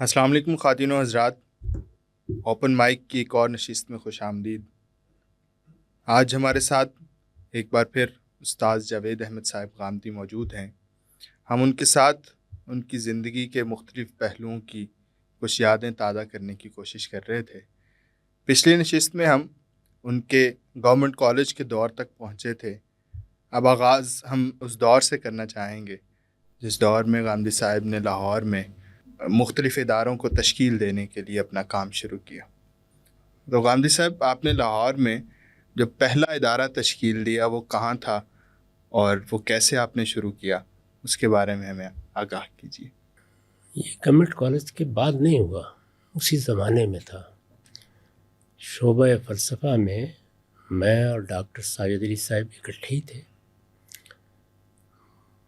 السلام علیکم خواتین و حضرات، اوپن مائک کی ایک اور نشست میں خوش آمدید۔ آج ہمارے ساتھ ایک بار پھر استاد جاوید احمد صاحب غامدی موجود ہیں۔ ہم ان کے ساتھ ان کی زندگی کے مختلف پہلوؤں کی کچھ یادیں تازہ کرنے کی کوشش کر رہے تھے۔ پچھلی نشست میں ہم ان کے گورنمنٹ کالج کے دور تک پہنچے تھے۔ اب آغاز ہم اس دور سے کرنا چاہیں گے جس دور میں غامدی صاحب نے لاہور میں مختلف اداروں کو تشکیل دینے کے لیے اپنا کام شروع کیا۔ تو غامدی صاحب، آپ نے لاہور میں جو پہلا ادارہ تشکیل دیا وہ کہاں تھا اور وہ کیسے آپ نے شروع کیا، اس کے بارے میں ہمیں آگاہ کیجیے۔ یہ گورنمنٹ کالج کے بعد نہیں ہوا، اسی زمانے میں تھا۔ شعبہ فلسفہ میں اور ڈاکٹر ساجد علی صاحب اکٹھے ہی تھے۔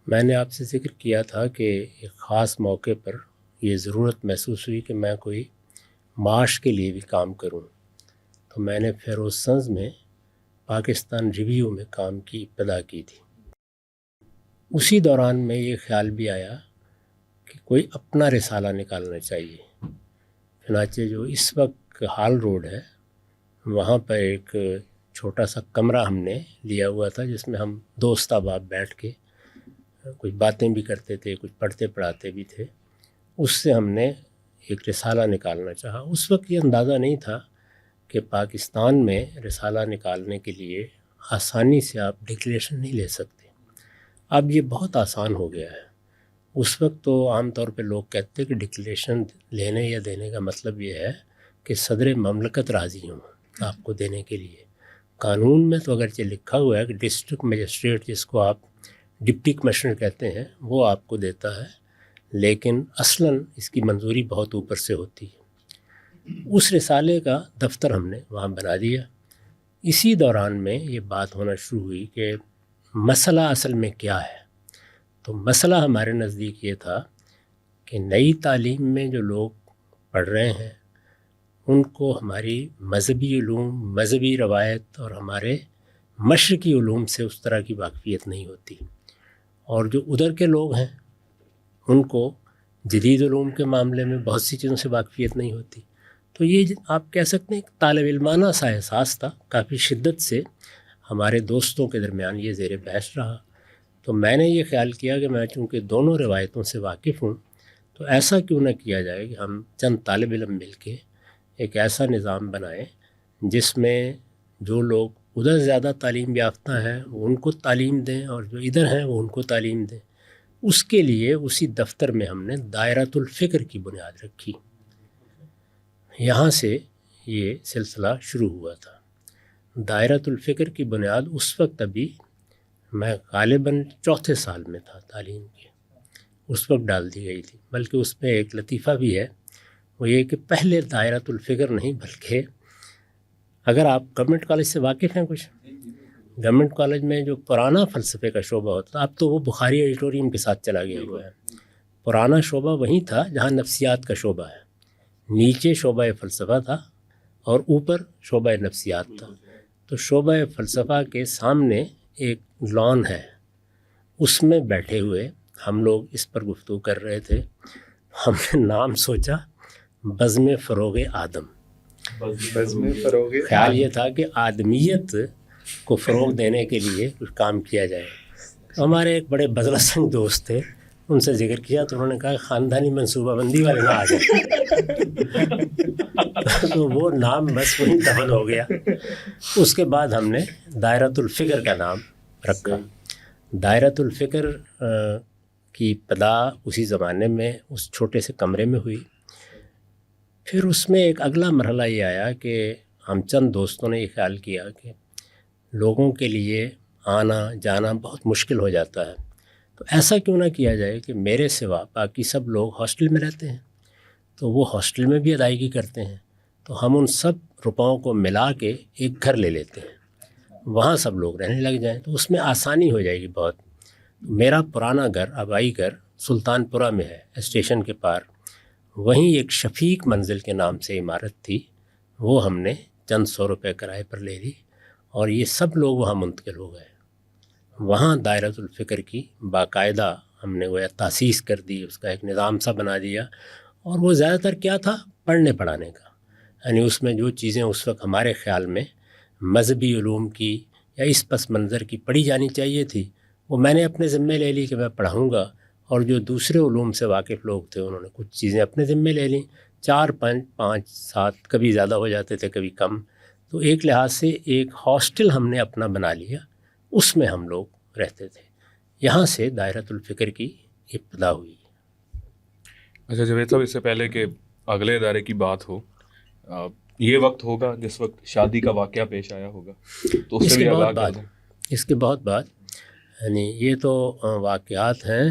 میں نے آپ سے ذکر کیا تھا کہ ایک خاص موقع پر یہ ضرورت محسوس ہوئی کہ میں کوئی معاش کے لیے بھی کام کروں، تو میں نے فیروز سنز میں پاکستان ریویو میں کام کی ابتدا کی تھی۔ اسی دوران میں یہ خیال بھی آیا کہ کوئی اپنا رسالہ نکالنا چاہیے۔ چنانچہ جو اس وقت ہال روڈ ہے وہاں پر ایک چھوٹا سا کمرہ ہم نے لیا ہوا تھا جس میں ہم دوست احباب بیٹھ کے کچھ باتیں بھی کرتے تھے، کچھ پڑھتے پڑھاتے بھی تھے۔ اس سے ہم نے ایک رسالہ نکالنا چاہا۔ اس وقت یہ اندازہ نہیں تھا کہ پاکستان میں رسالہ نکالنے کے لیے آسانی سے آپ ڈکلیریشن نہیں لے سکتے۔ اب یہ بہت آسان ہو گیا ہے۔ اس وقت تو عام طور پہ لوگ کہتے کہ ڈکلیریشن لینے یا دینے کا مطلب یہ ہے کہ صدر مملکت راضی ہوں آپ کو دینے کے لیے۔ قانون میں تو اگرچہ لکھا ہوا ہے کہ ڈسٹرکٹ مجسٹریٹ، جس کو آپ ڈپٹی کمشنر کہتے ہیں، وہ آپ کو دیتا ہے، لیکن اصلاً اس کی منظوری بہت اوپر سے ہوتی ہے۔ اس رسالے کا دفتر ہم نے وہاں بنا دیا۔ اسی دوران میں یہ بات ہونا شروع ہوئی کہ مسئلہ اصل میں کیا ہے۔ تو مسئلہ ہمارے نزدیک یہ تھا کہ نئی تعلیم میں جو لوگ پڑھ رہے ہیں ان کو ہماری مذہبی علوم، مذہبی روایت اور ہمارے مشرقی علوم سے اس طرح کی واقفیت نہیں ہوتی، اور جو ادھر کے لوگ ہیں ان کو جدید علوم کے معاملے میں بہت سی چیزوں سے واقفیت نہیں ہوتی۔ تو یہ آپ کہہ سکتے ہیں کہ طالب علمانہ سا احساس تھا، کافی شدت سے ہمارے دوستوں کے درمیان یہ زیر بحث رہا۔ تو میں نے یہ خیال کیا کہ میں چونکہ دونوں روایتوں سے واقف ہوں تو ایسا کیوں نہ کیا جائے کہ ہم چند طالب علم مل کے ایک ایسا نظام بنائیں جس میں جو لوگ ادھر زیادہ تعلیم یافتہ ہیں وہ ان کو تعلیم دیں اور جو ادھر ہیں وہ ان کو تعلیم دیں۔ اس کے لیے اسی دفتر میں ہم نے دائرۃ الفکر کی بنیاد رکھی۔ یہاں سے یہ سلسلہ شروع ہوا تھا۔ دائرۃ الفکر کی بنیاد اس وقت ابھی میں غالباً چوتھے سال میں تھا تعلیم کے، اس وقت ڈال دی گئی تھی۔ بلکہ اس میں ایک لطیفہ بھی ہے، وہ یہ کہ پہلے دائرۃ الفکر نہیں بلکہ اگر آپ گورنمنٹ کالج سے واقف ہیں کچھ، گورنمنٹ کالج میں جو پرانا فلسفے کا شعبہ ہوتا، اب تو وہ بخاری ایڈیٹوریم کے ساتھ چلا گیا ہوا ہے۔ پرانا شعبہ وہیں تھا جہاں نفسیات کا شعبہ ہے، نیچے شعبہ فلسفہ تھا اور اوپر شعبہ نفسیات تھا۔ تو شعبہ فلسفہ کے سامنے ایک لان ہے، اس میں بیٹھے ہوئے ہم لوگ اس پر گفتگو کر رہے تھے۔ ہم نے نام سوچا بزم فروغ آدم۔ خیال یہ تھا کہ آدمیت کو فروغ دینے کے لیے کچھ کام کیا جائے۔ ہمارے ایک بڑے بذلہ سنگ دوست تھے، ان سے ذکر کیا تو انہوں نے کہا خاندانی منصوبہ بندی والے نہ آ جائے۔ تو وہ نام بس وہیں دفن ہو گیا۔ اس کے بعد ہم نے دائرۃ الفکر کا نام رکھا۔ دائرۃ الفکر کی ابتدا اسی زمانے میں اس چھوٹے سے کمرے میں ہوئی۔ پھر اس میں ایک اگلا مرحلہ یہ آیا کہ ہم چند دوستوں نے یہ خیال کیا کہ لوگوں کے لیے آنا جانا بہت مشکل ہو جاتا ہے، تو ایسا کیوں نہ کیا جائے کہ میرے سوا باقی سب لوگ ہاسٹل میں رہتے ہیں، تو وہ ہاسٹل میں بھی ادائیگی کرتے ہیں، تو ہم ان سب روپوں کو ملا کے ایک گھر لے لیتے ہیں، وہاں سب لوگ رہنے لگ جائیں تو اس میں آسانی ہو جائے گی بہت۔ میرا پرانا گھر، آبائی گھر سلطان پورہ میں ہے، اسٹیشن کے پار۔ وہیں ایک شفیق منزل کے نام سے عمارت تھی، وہ ہم نے چند 100 روپے کرائے پر لے لی اور یہ سب لوگ وہاں منتقل ہو گئے۔ وہاں دائرۃ الفکر کی باقاعدہ ہم نے وہ تاسیس کر دی، اس کا ایک نظام سا بنا دیا اور وہ زیادہ تر کیا تھا؟ پڑھنے پڑھانے کا. یعنی اس میں جو چیزیں اس وقت ہمارے خیال میں مذہبی علوم کی یا اس پس منظر کی پڑھی جانی چاہیے تھی، وہ میں نے اپنے ذمہ لے لی کہ میں پڑھاؤں گا. اور جو دوسرے علوم سے واقف لوگ تھے انہوں نے کچھ چیزیں اپنے ذمہ لے لیں. 4 5 7 کبھی زیادہ ہو جاتے تھے کبھی کم. تو ایک لحاظ سے ایک ہاسٹل ہم نے اپنا بنا لیا، اس میں ہم لوگ رہتے تھے. یہاں سے دائرۃ الفکر کی ابتدا ہوئی. اچھا جاوید صاحب، اس سے پہلے کہ اگلے ادارے کی بات ہو، یہ وقت ہوگا جس وقت شادی کا واقعہ پیش آیا ہوگا، تو اس سے بھی آگاہ کر دیں. اس کے بہت بعد، یعنی یہ تو واقعات ہیں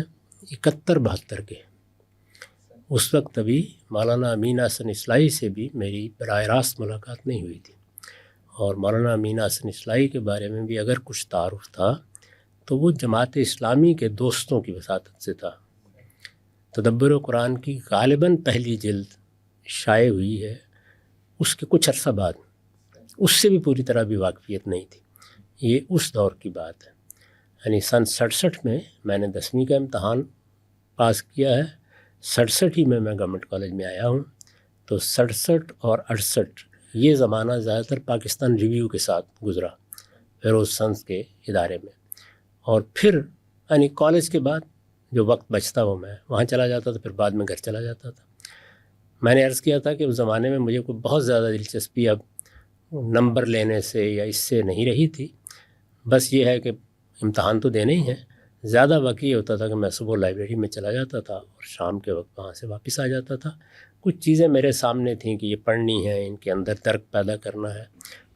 71-72 کے. اس وقت ابھی مولانا امین احسن اصلاحی سے بھی میری براہ راست ملاقات نہیں ہوئی تھی. اور مولانا امین احسن اصلاحی کے بارے میں بھی اگر کچھ تعارف تھا تو وہ جماعت اسلامی کے دوستوں کی وساطت سے تھا. تدبر قرآن کی غالباً پہلی جلد شائع ہوئی ہے اس کے کچھ عرصہ بعد، اس سے بھی پوری طرح بھی واقفیت نہیں تھی. یہ اس دور کی بات ہے. یعنی سن 67 میں نے 10ویں کا امتحان پاس کیا ہے. 67 ہی میں گورنمنٹ کالج میں آیا ہوں. تو 67 اور 68 یہ زمانہ زیادہ تر پاکستان ریویو کے ساتھ گزرا فیروز سنز کے ادارے میں. اور پھر یعنی کالج کے بعد جو وقت بچتا وہ میں وہاں چلا جاتا تھا، پھر بعد میں گھر چلا جاتا تھا. میں نے عرض کیا تھا کہ اس زمانے میں مجھے کوئی بہت زیادہ دلچسپی اب نمبر لینے سے یا اس سے نہیں رہی تھی. بس یہ ہے کہ امتحان تو دینے ہی ہیں. زیادہ وقت یہ ہوتا تھا کہ میں صبح لائبریری میں چلا جاتا تھا اور شام کے وقت وہاں سے واپس آ جاتا تھا. کچھ چیزیں میرے سامنے تھیں کہ یہ پڑھنی ہیں، ان کے اندر ترک پیدا کرنا ہے.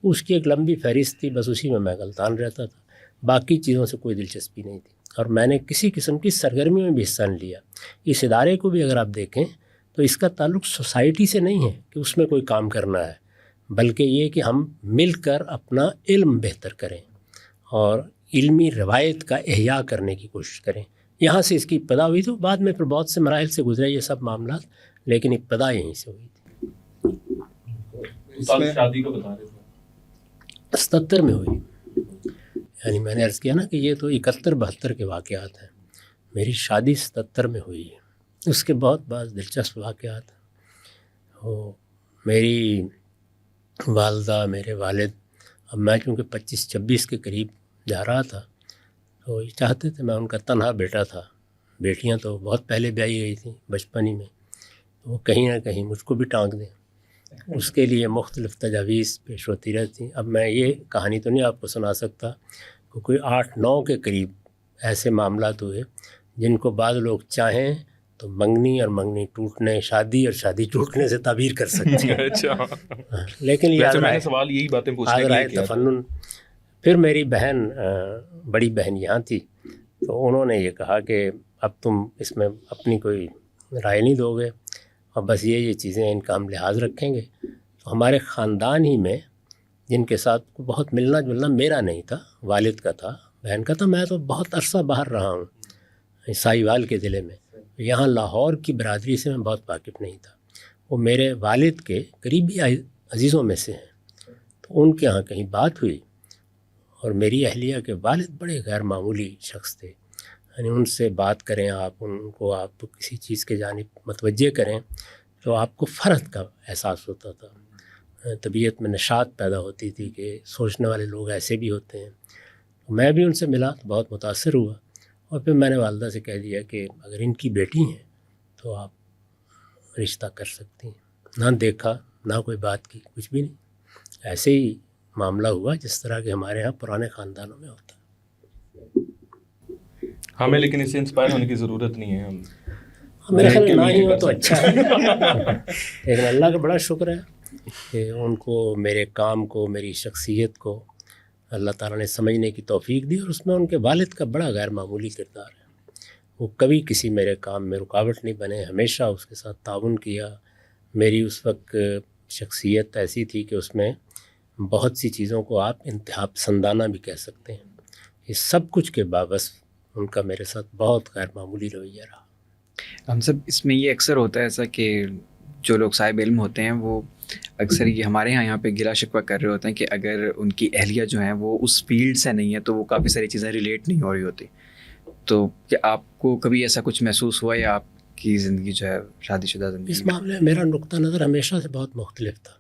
اس کی ایک لمبی فہرست تھی، بس اسی میں غلطان رہتا تھا. باقی چیزوں سے کوئی دلچسپی نہیں تھی. اور میں نے کسی قسم کی سرگرمیوں میں بھی حصہ نہیں لیا. اس ادارے کو بھی اگر آپ دیکھیں تو اس کا تعلق سوسائٹی سے نہیں ہے کہ اس میں کوئی کام کرنا ہے، بلکہ یہ کہ ہم مل کر اپنا علم بہتر کریں اور علمی روایت کا احیاء کرنے کی کوشش کریں. یہاں سے اس کی ابتدا ہوئی. تو بعد میں پھر بہت سے مراحل سے گزرے یہ سب معاملات، لیکن ابتدا یہیں سے ہوئی تھی. شادی کا بتا رہے تھے 77 میں ہوئی. یعنی میں نے عرض کیا نا کہ یہ تو 71-72 کے واقعات ہیں. میری شادی 77 میں ہوئی ہے. اس کے بہت بعض دلچسپ واقعات ہیں. میری والدہ، میرے والد، اب میں چونکہ 25-26 کے قریب جا رہا تھا تو یہ چاہتے تھے، میں ان کا تنہا بیٹا تھا. بیٹیاں تو بہت پہلے بیائی گئی تھیں بچپن ہی میں، تو وہ کہیں نہ کہیں مجھ کو بھی ٹانک دیں. اس کے لیے مختلف تجاویز پیش ہوتی رہتی. اب میں یہ کہانی تو نہیں آپ کو سنا سکتا کہ کوئی 8-9 کے قریب ایسے معاملات ہوئے جن کو بعض لوگ چاہیں تو منگنی اور منگنی ٹوٹنے، شادی اور شادی ٹوٹنے سے تعبیر کر سکتے ہیں. اچھا، لیکن یہ سوال یہی باتیں پوچھنے کی تفنن. پھر میری بہن، بڑی بہن یہاں تھی، تو انہوں نے یہ کہا کہ اب تم اس میں اپنی کوئی رائے نہیں دو گے اور بس یہ چیزیں ان کا ہم لحاظ رکھیں گے. تو ہمارے خاندان ہی میں جن کے ساتھ بہت ملنا جلنا میرا نہیں تھا، والد کا تھا، بہن کا تھا. میں تو بہت عرصہ باہر رہا ہوں سائیوال کے ضلع میں. یہاں لاہور کی برادری سے میں بہت واقف نہیں تھا. وہ میرے والد کے قریبی عزیزوں میں سے ہیں. تو ان کے ہاں کہیں بات ہوئی اور میری اہلیہ کے والد بڑے غیر معمولی شخص تھے. یعنی ان سے بات کریں آپ، ان کو آپ کسی چیز کے جانب متوجہ کریں تو آپ کو فرحت کا احساس ہوتا تھا. طبیعت میں نشاط پیدا ہوتی تھی کہ سوچنے والے لوگ ایسے بھی ہوتے ہیں. میں بھی ان سے ملا تو بہت متاثر ہوا. اور پھر میں نے والدہ سے کہہ دیا کہ اگر ان کی بیٹی ہیں تو آپ رشتہ کر سکتی ہیں. نہ دیکھا نہ کوئی بات کی، کچھ بھی نہیں. ایسے ہی معاملہ ہوا جس طرح کہ ہمارے ہاں پرانے خاندانوں میں ہوتا ہے. ہمیں لیکن اس سے انسپائر ہونے کی ضرورت نہیں ہے. میرے خیال نہ ہی ہو تو اچھا ہے. لیکن اللہ کا بڑا شکر ہے کہ ان کو، میرے کام کو، میری شخصیت کو اللہ تعالیٰ نے سمجھنے کی توفیق دی. اور اس میں ان کے والد کا بڑا غیر معمولی کردار ہے. وہ کبھی کسی میرے کام میں رکاوٹ نہیں بنے، ہمیشہ اس کے ساتھ تعاون کیا. میری اس وقت شخصیت ایسی تھی کہ اس میں بہت سی چیزوں کو آپ انتہا پسندانہ بھی کہہ سکتے ہیں. یہ سب کچھ کے باوجود ان کا میرے ساتھ بہت غیر معمولی رویہ رہا. ہم سب اس میں یہ اکثر ہوتا ہے ایسا کہ جو لوگ صاحب علم ہوتے ہیں وہ اکثر یہ ہمارے یہاں پہ گلا شکوہ کر رہے ہوتے ہیں کہ اگر ان کی اہلیہ جو ہیں وہ اس فیلڈ سے نہیں ہے تو وہ کافی ساری چیزیں ریلیٹ نہیں ہو رہی ہوتی. تو کیا آپ کو کبھی ایسا کچھ محسوس ہوا یا آپ کی زندگی جو ہے شادی شدہ اس زندگی؟ معاملے میں میرا نقطہ نظر ہمیشہ سے بہت مختلف تھا.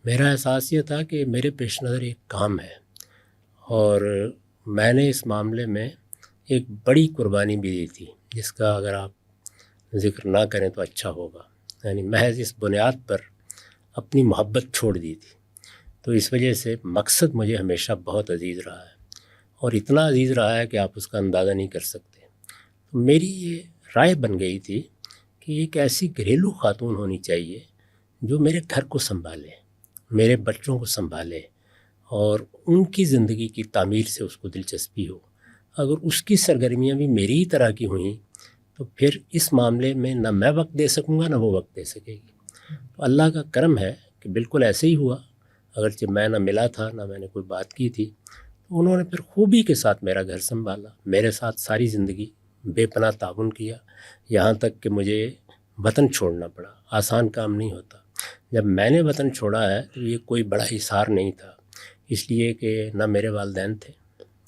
میرا احساس یہ تھا کہ میرے پیش نظر ایک کام ہے اور میں نے اس معاملے میں ایک بڑی قربانی بھی دی تھی جس کا اگر آپ ذکر نہ کریں تو اچھا ہوگا. یعنی محض اس بنیاد پر اپنی محبت چھوڑ دی تھی. تو اس وجہ سے مقصد مجھے ہمیشہ بہت عزیز رہا ہے اور اتنا عزیز رہا ہے کہ آپ اس کا اندازہ نہیں کر سکتے. تو میری یہ رائے بن گئی تھی کہ ایک ایسی گھریلو خاتون ہونی چاہیے جو میرے گھر کو سنبھالے، میرے بچوں کو سنبھالے اور ان کی زندگی کی تعمیر سے اس کو دلچسپی ہو. اگر اس کی سرگرمیاں بھی میری ہی طرح کی ہوئیں تو پھر اس معاملے میں نہ میں وقت دے سکوں گا نہ وہ وقت دے سکے گی. تو اللہ کا کرم ہے کہ بالکل ایسے ہی ہوا. اگرچہ میں نہ ملا تھا نہ میں نے کوئی بات کی تھی، تو انہوں نے پھر خوبی کے ساتھ میرا گھر سنبھالا، میرے ساتھ ساری زندگی بے پناہ تعاون کیا، یہاں تک کہ مجھے وطن چھوڑنا پڑا. آسان کام نہیں ہوتا. جب میں نے وطن چھوڑا ہے تو یہ کوئی بڑا حصار نہیں تھا، اس لیے کہ نہ میرے والدین تھے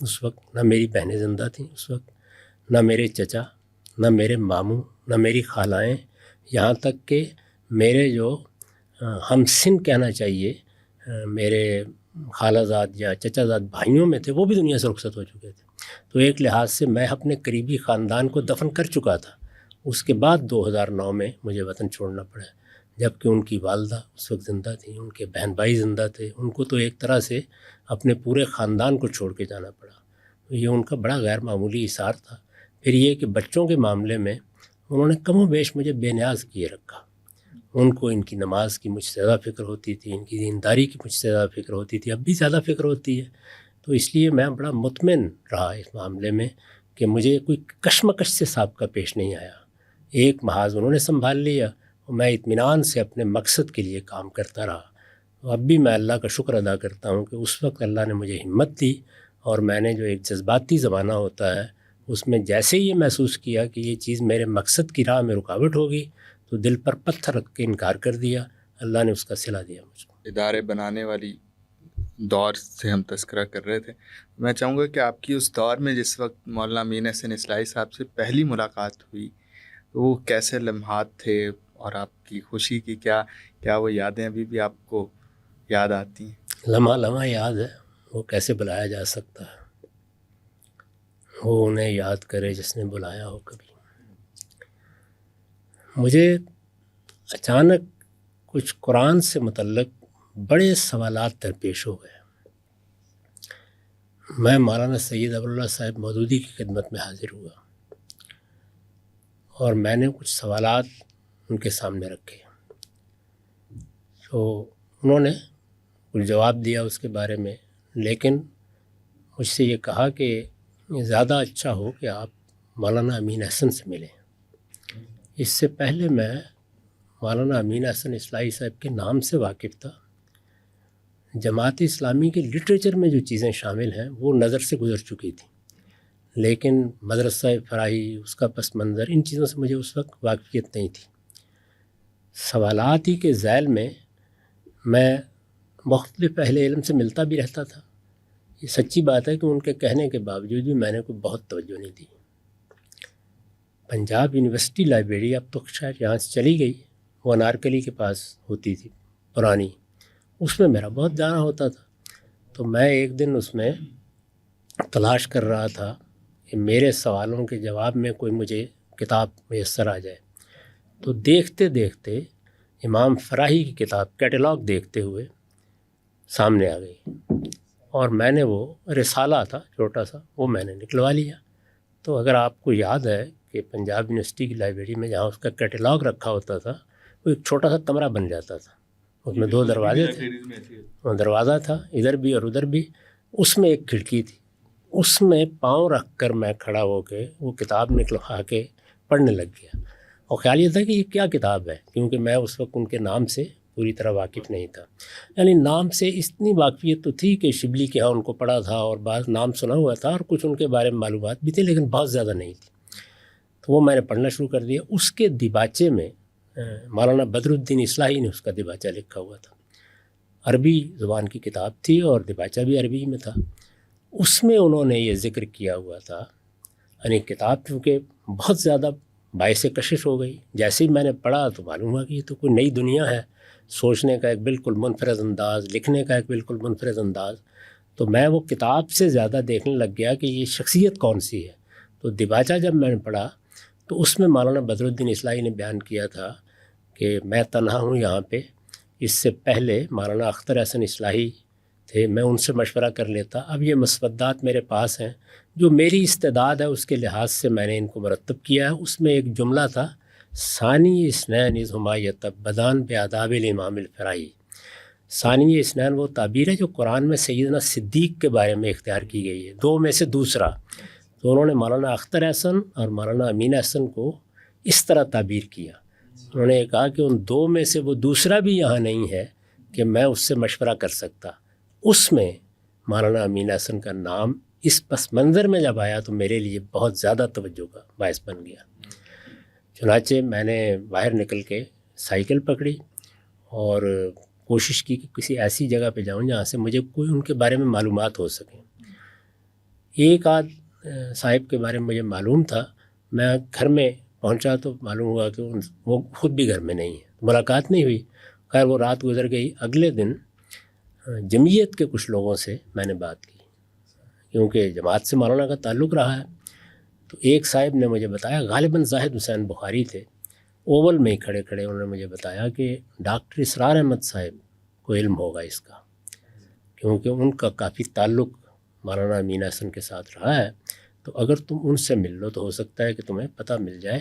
اس وقت، نہ میری بہنیں زندہ تھیں اس وقت، نہ میرے چچا، نہ میرے ماموں، نہ میری خالائیں، یہاں تک کہ میرے جو ہم سن کہنا چاہیے میرے خالہ زاد یا چچا زاد بھائیوں میں تھے، وہ بھی دنیا سے رخصت ہو چکے تھے. تو ایک لحاظ سے میں اپنے قریبی خاندان کو دفن کر چکا تھا. اس کے بعد 2009 میں مجھے وطن چھوڑنا پڑا، جبکہ ان کی والدہ اس وقت زندہ تھیں، ان کے بہن بھائی زندہ تھے. ان کو تو ایک طرح سے اپنے پورے خاندان کو چھوڑ کے جانا پڑا. تو یہ ان کا بڑا غیر معمولی اثار تھا. پھر یہ کہ بچوں کے معاملے میں انہوں نے کم و بیش مجھے بے نیاز کیے رکھا. ان کو ان کی نماز کی مجھ سے زیادہ فکر ہوتی تھی، ان کی دینداری کی مجھ سے زیادہ فکر ہوتی تھی، اب بھی زیادہ فکر ہوتی ہے. تو اس لیے میں بڑا مطمئن رہا اس معاملے میں کہ مجھے کوئی کشمکش سے سابقہ پیش نہیں آیا. ایک محاذ انہوں نے سنبھال لیا اور میں اطمینان سے اپنے مقصد کے لیے کام کرتا رہا. اب بھی میں اللہ کا شکر ادا کرتا ہوں کہ اس وقت اللہ نے مجھے ہمت دی اور میں نے جو ایک جذباتی زمانہ ہوتا ہے اس میں جیسے ہی یہ محسوس کیا کہ یہ چیز میرے مقصد کی راہ میں رکاوٹ ہوگی تو دل پر پتھر رکھ کے انکار کر دیا. اللہ نے اس کا صلہ دیا مجھ کو. ادارے بنانے والی دور سے ہم تذکرہ کر رہے تھے. میں چاہوں گا کہ آپ کی اس دور میں جس وقت مولانا امین احسن اصلاحی صاحب سے پہلی ملاقات ہوئی تو وہ کیسے لمحات تھے اور آپ کی خوشی کی کیا وہ یادیں ابھی بھی آپ کو یاد آتی ہیں؟ لمحہ لمحہ یاد ہے، وہ کیسے بلایا جا سکتا ہے. وہ انہیں یاد کرے جس نے بلایا ہو. کبھی مجھے اچانک کچھ قرآن سے متعلق بڑے سوالات درپیش ہو گئے. میں مولانا سید ابواللہ صاحب مودودی کی خدمت میں حاضر ہوا اور میں نے کچھ سوالات ان کے سامنے رکھے. تو انہوں نے کچھ جواب دیا اس کے بارے میں، لیکن مجھ سے یہ کہا کہ زیادہ اچھا ہو کہ آپ مولانا امین احسن سے ملیں. اس سے پہلے میں مولانا امین احسن اصلاحی صاحب کے نام سے واقف تھا. جماعت اسلامی کے لٹریچر میں جو چیزیں شامل ہیں وہ نظر سے گزر چکی تھیں، لیکن مدرسہ فراہی، اس کا پس منظر، ان چیزوں سے مجھے اس وقت واقفیت نہیں تھی. سوالات ہی کے ذیل میں مختلف اہل علم سے ملتا بھی رہتا تھا. یہ سچی بات ہے کہ ان کے کہنے کے باوجود بھی میں نے کوئی بہت توجہ نہیں دی. پنجاب یونیورسٹی لائبریری اب تو شاید یہاں سے چلی گئی، وہ انارکلی کے پاس ہوتی تھی پرانی، اس میں میرا بہت جانا ہوتا تھا. تو میں ایک دن اس میں تلاش کر رہا تھا کہ میرے سوالوں کے جواب میں کوئی مجھے کتاب میسر آ جائے. تو دیکھتے دیکھتے امام فراہی کی کتاب کیٹلاگ دیکھتے ہوئے سامنے آ گئی اور میں نے وہ رسالہ تھا چھوٹا سا، وہ میں نے نکلوا لیا. تو اگر آپ کو یاد ہے کہ پنجاب یونیورسٹی کی لائبریری میں جہاں اس کا کیٹلاگ رکھا ہوتا تھا وہ ایک چھوٹا سا کمرہ بن جاتا تھا، اس میں 2 دروازے تھے، دروازہ تھا ادھر بھی اور ادھر بھی. اس میں ایک کھڑکی تھی، اس میں پاؤں رکھ کر میں کھڑا ہو کے وہ کتاب نکلوا کے پڑھنے لگ گیا. اور خیال یہ تھا کہ یہ کیا کتاب ہے، کیونکہ میں اس وقت ان کے نام سے پوری طرح واقف نہیں تھا. یعنی نام سے اتنی واقفیت تو تھی کہ شبلی کے ہاں ان کو پڑھا تھا اور بعض نام سنا ہوا تھا اور کچھ ان کے بارے میں معلومات بھی تھے، لیکن بہت زیادہ نہیں تھی. تو وہ میں نے پڑھنا شروع کر دیا. اس کے دیباچے میں مولانا بدر الدین اصلاحی نے اس کا دیباچہ لکھا ہوا تھا. عربی زبان کی کتاب تھی اور دیباچہ بھی عربی میں تھا. اس میں انہوں نے یہ ذکر کیا ہوا تھا، یعنی کتاب چونکہ بہت زیادہ باعث کشش ہو گئی. جیسے ہی میں نے پڑھا تو معلوم ہوا کہ یہ تو کوئی نئی دنیا ہے، سوچنے کا ایک بالکل منفرد انداز، لکھنے کا ایک بالکل منفرد انداز. تو میں وہ کتاب سے زیادہ دیکھنے لگ گیا کہ یہ شخصیت کون سی ہے. تو دیباچہ جب میں نے پڑھا تو اس میں مولانا بدرالدین اصلاحی نے بیان کیا تھا کہ میں تنہا ہوں یہاں پہ. اس سے پہلے مولانا اختر حسن اصلاحی تھے، میں ان سے مشورہ کر لیتا. اب یہ مسودات میرے پاس ہیں، جو میری استعداد ہے اس کے لحاظ سے میں نے ان کو مرتب کیا ہے. اس میں ایک جملہ تھا، ثانی اسنین از ہمایت بدان بے آداب الامام الفرائی. ثانی اسنین وہ تعبیر ہے جو قرآن میں سیدنا صدیق کے بارے میں اختیار کی گئی ہے، دو میں سے دوسرا. تو انہوں نے مولانا اختر حسن اور مولانا امین حسن کو اس طرح تعبیر کیا. انہوں نے کہا کہ ان دو میں سے وہ دوسرا بھی یہاں نہیں ہے کہ میں اس سے مشورہ کر سکتا. اس میں مولانا امین حسن کا نام اس پس منظر میں جب آیا تو میرے لیے بہت زیادہ توجہ کا باعث بن گیا. چنانچہ میں نے باہر نکل کے سائیکل پکڑی اور کوشش کی کہ کسی ایسی جگہ پہ جاؤں جہاں سے مجھے کوئی ان کے بارے میں معلومات ہو سکیں. ایک آدھ صاحب کے بارے میں مجھے معلوم تھا. میں گھر میں پہنچا تو معلوم ہوا کہ وہ خود بھی گھر میں نہیں ہے، ملاقات نہیں ہوئی. خیر وہ رات گزر گئی. اگلے دن جمعیت کے کچھ لوگوں سے میں نے بات کی، کیونکہ جماعت سے مولانا کا تعلق رہا ہے. تو ایک صاحب نے مجھے بتایا، غالباً زاہد حسین بخاری تھے، اوول میں ہی کھڑے کھڑے انہوں نے مجھے بتایا کہ ڈاکٹر اسرار احمد صاحب کو علم ہوگا اس کا، کیونکہ ان کا کافی تعلق مولانا امین حسن کے ساتھ رہا ہے. تو اگر تم ان سے مل لو تو ہو سکتا ہے کہ تمہیں پتہ مل جائے،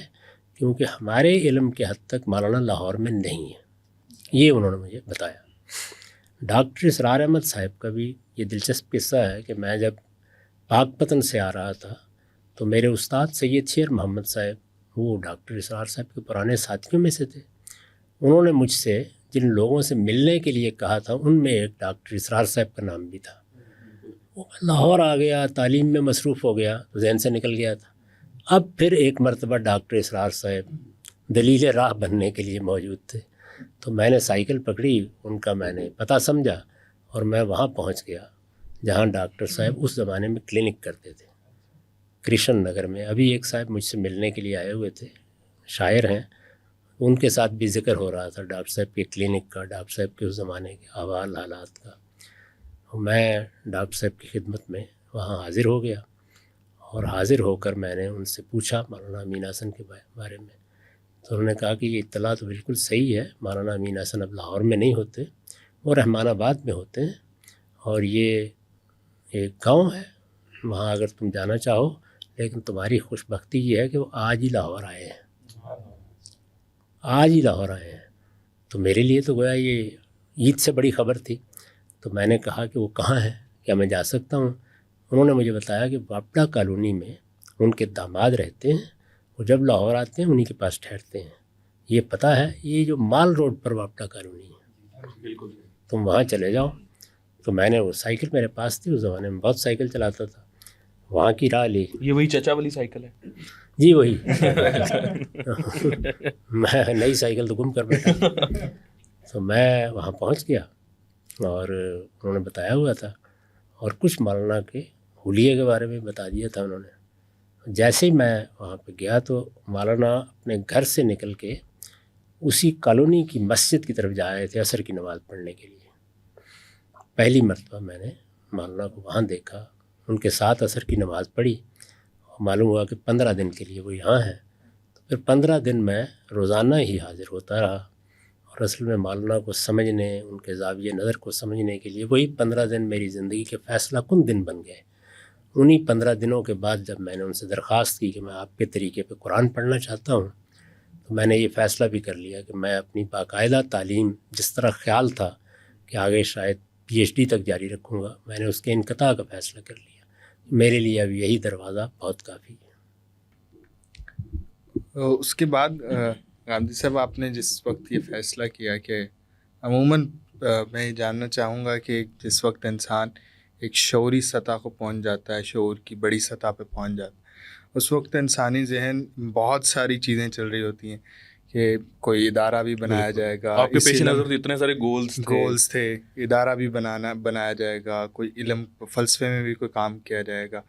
کیونکہ ہمارے علم کے حد تک مولانا لاہور میں نہیں ہے. یہ انہوں نے مجھے بتایا. ڈاکٹر اسرار احمد صاحب کا بھی یہ دلچسپ قصہ ہے کہ میں جب پاک پتن سے آ رہا تھا تو میرے استاد سید شیر محمد صاحب، وہ ڈاکٹر اسرار صاحب کے پرانے ساتھیوں میں سے تھے. انہوں نے مجھ سے جن لوگوں سے ملنے کے لیے کہا تھا ان میں ایک ڈاکٹر اسرار صاحب کا نام بھی تھا. وہ لاہور آ گیا، تعلیم میں مصروف ہو گیا تو ذہن سے نکل گیا تھا. اب پھر ایک مرتبہ ڈاکٹر اسرار صاحب دلیل راہ بننے کے لیے موجود تھے. تو میں نے سائیکل پکڑی، ان کا میں نے پتہ سمجھا اور میں وہاں پہنچ گیا جہاں ڈاکٹر صاحب اس زمانے میں کلینک کرتے تھے، کرشن نگر میں. ابھی ایک صاحب مجھ سے ملنے کے لیے آئے ہوئے تھے، شاعر ہیں، ان کے ساتھ بھی ذکر ہو رہا تھا ڈاکٹر صاحب کے کلینک کا، ڈاکٹر صاحب کے اس زمانے کے احوال حالات کا. میں ڈاکٹر صاحب کی خدمت میں وہاں حاضر ہو گیا اور حاضر ہو کر میں نے ان سے پوچھا مولانا امین حسن کے بارے میں. تو انہوں نے کہا کہ یہ اطلاع تو بالکل صحیح ہے، مولانا امین حسن اب لاہور میں نہیں ہوتے، وہ رحمان آباد میں ہوتے ہیں، اور یہ ایک گاؤں ہے وہاں اگر تم جانا چاہو، لیکن تمہاری خوش بختی یہ ہے کہ وہ آج ہی لاہور آئے ہیں، آج ہی لاہور آئے ہیں. تو میرے لیے تو گویا یہ عید سے بڑی خبر تھی. تو میں نے کہا کہ وہ کہاں ہیں، کیا میں جا سکتا ہوں؟ انہوں نے مجھے بتایا کہ واپڈا کالونی میں ان کے داماد رہتے ہیں، وہ جب لاہور آتے ہیں انہی کے پاس ٹھہرتے ہیں. یہ پتہ ہے، یہ جو مال روڈ پر واپڈا کالونی ہے، بالکل تم وہاں چلے جاؤ. تو میں نے وہ سائیکل میرے پاس تھی، اس زمانے میں بہت سائیکل چلاتا تھا، وہاں کی راہ لی. یہ وہی چچا والی سائیکل ہے؟ جی وہی. میں نئی سائیکل تو گم کر بیٹھا. تو میں وہاں پہنچ گیا اور انہوں نے بتایا ہوا تھا اور کچھ مولانا کے حلیے کے بارے میں بتا دیا تھا انہوں نے. جیسے ہی میں وہاں پہ گیا تو مولانا اپنے گھر سے نکل کے اسی کالونی کی مسجد کی طرف جا رہے تھے عصر کی نماز پڑھنے کے لیے. پہلی مرتبہ میں نے مولانا کو وہاں دیکھا، ان کے ساتھ عصر کی نماز پڑھی اور معلوم ہوا کہ 15 دن کے لیے وہ یہاں ہیں. تو پھر 15 دن میں روزانہ ہی حاضر ہوتا رہا اور اصل میں مولانا کو سمجھنے، ان کے زاویہ نظر کو سمجھنے کے لیے وہی 15 دن میری زندگی کے فیصلہ کن دن بن گئے. انہی 15 دنوں کے بعد جب میں نے ان سے درخواست کی کہ میں آپ کے طریقے پہ قرآن پڑھنا چاہتا ہوں، تو میں نے یہ فیصلہ بھی کر لیا کہ میں اپنی باقاعدہ تعلیم جس طرح خیال تھا کہ آگے شاید PhD تک جاری رکھوں گا، میں نے اس کے انقطاع کا فیصلہ کر لیا. میرے لیے اب یہی دروازہ بہت کافی ہے. اس کے بعد غامدی صاحب، آپ نے جس وقت یہ فیصلہ کیا کہ عموماً میں جاننا چاہوں گا کہ جس وقت انسان ایک شعوری سطح کو پہنچ جاتا ہے، شعور کی بڑی سطح پہ پہنچ جاتا ہے، اس وقت انسانی ذہن بہت ساری چیزیں چل رہی ہوتی ہیں کہ کوئی ادارہ بھی بنایا جائے گا. آپ کے پیش نظر اتنے سارے گولز تھے. ادارہ بھی بنایا جائے گا, کوئی علم فلسفے میں بھی کوئی کام کیا جائے گا,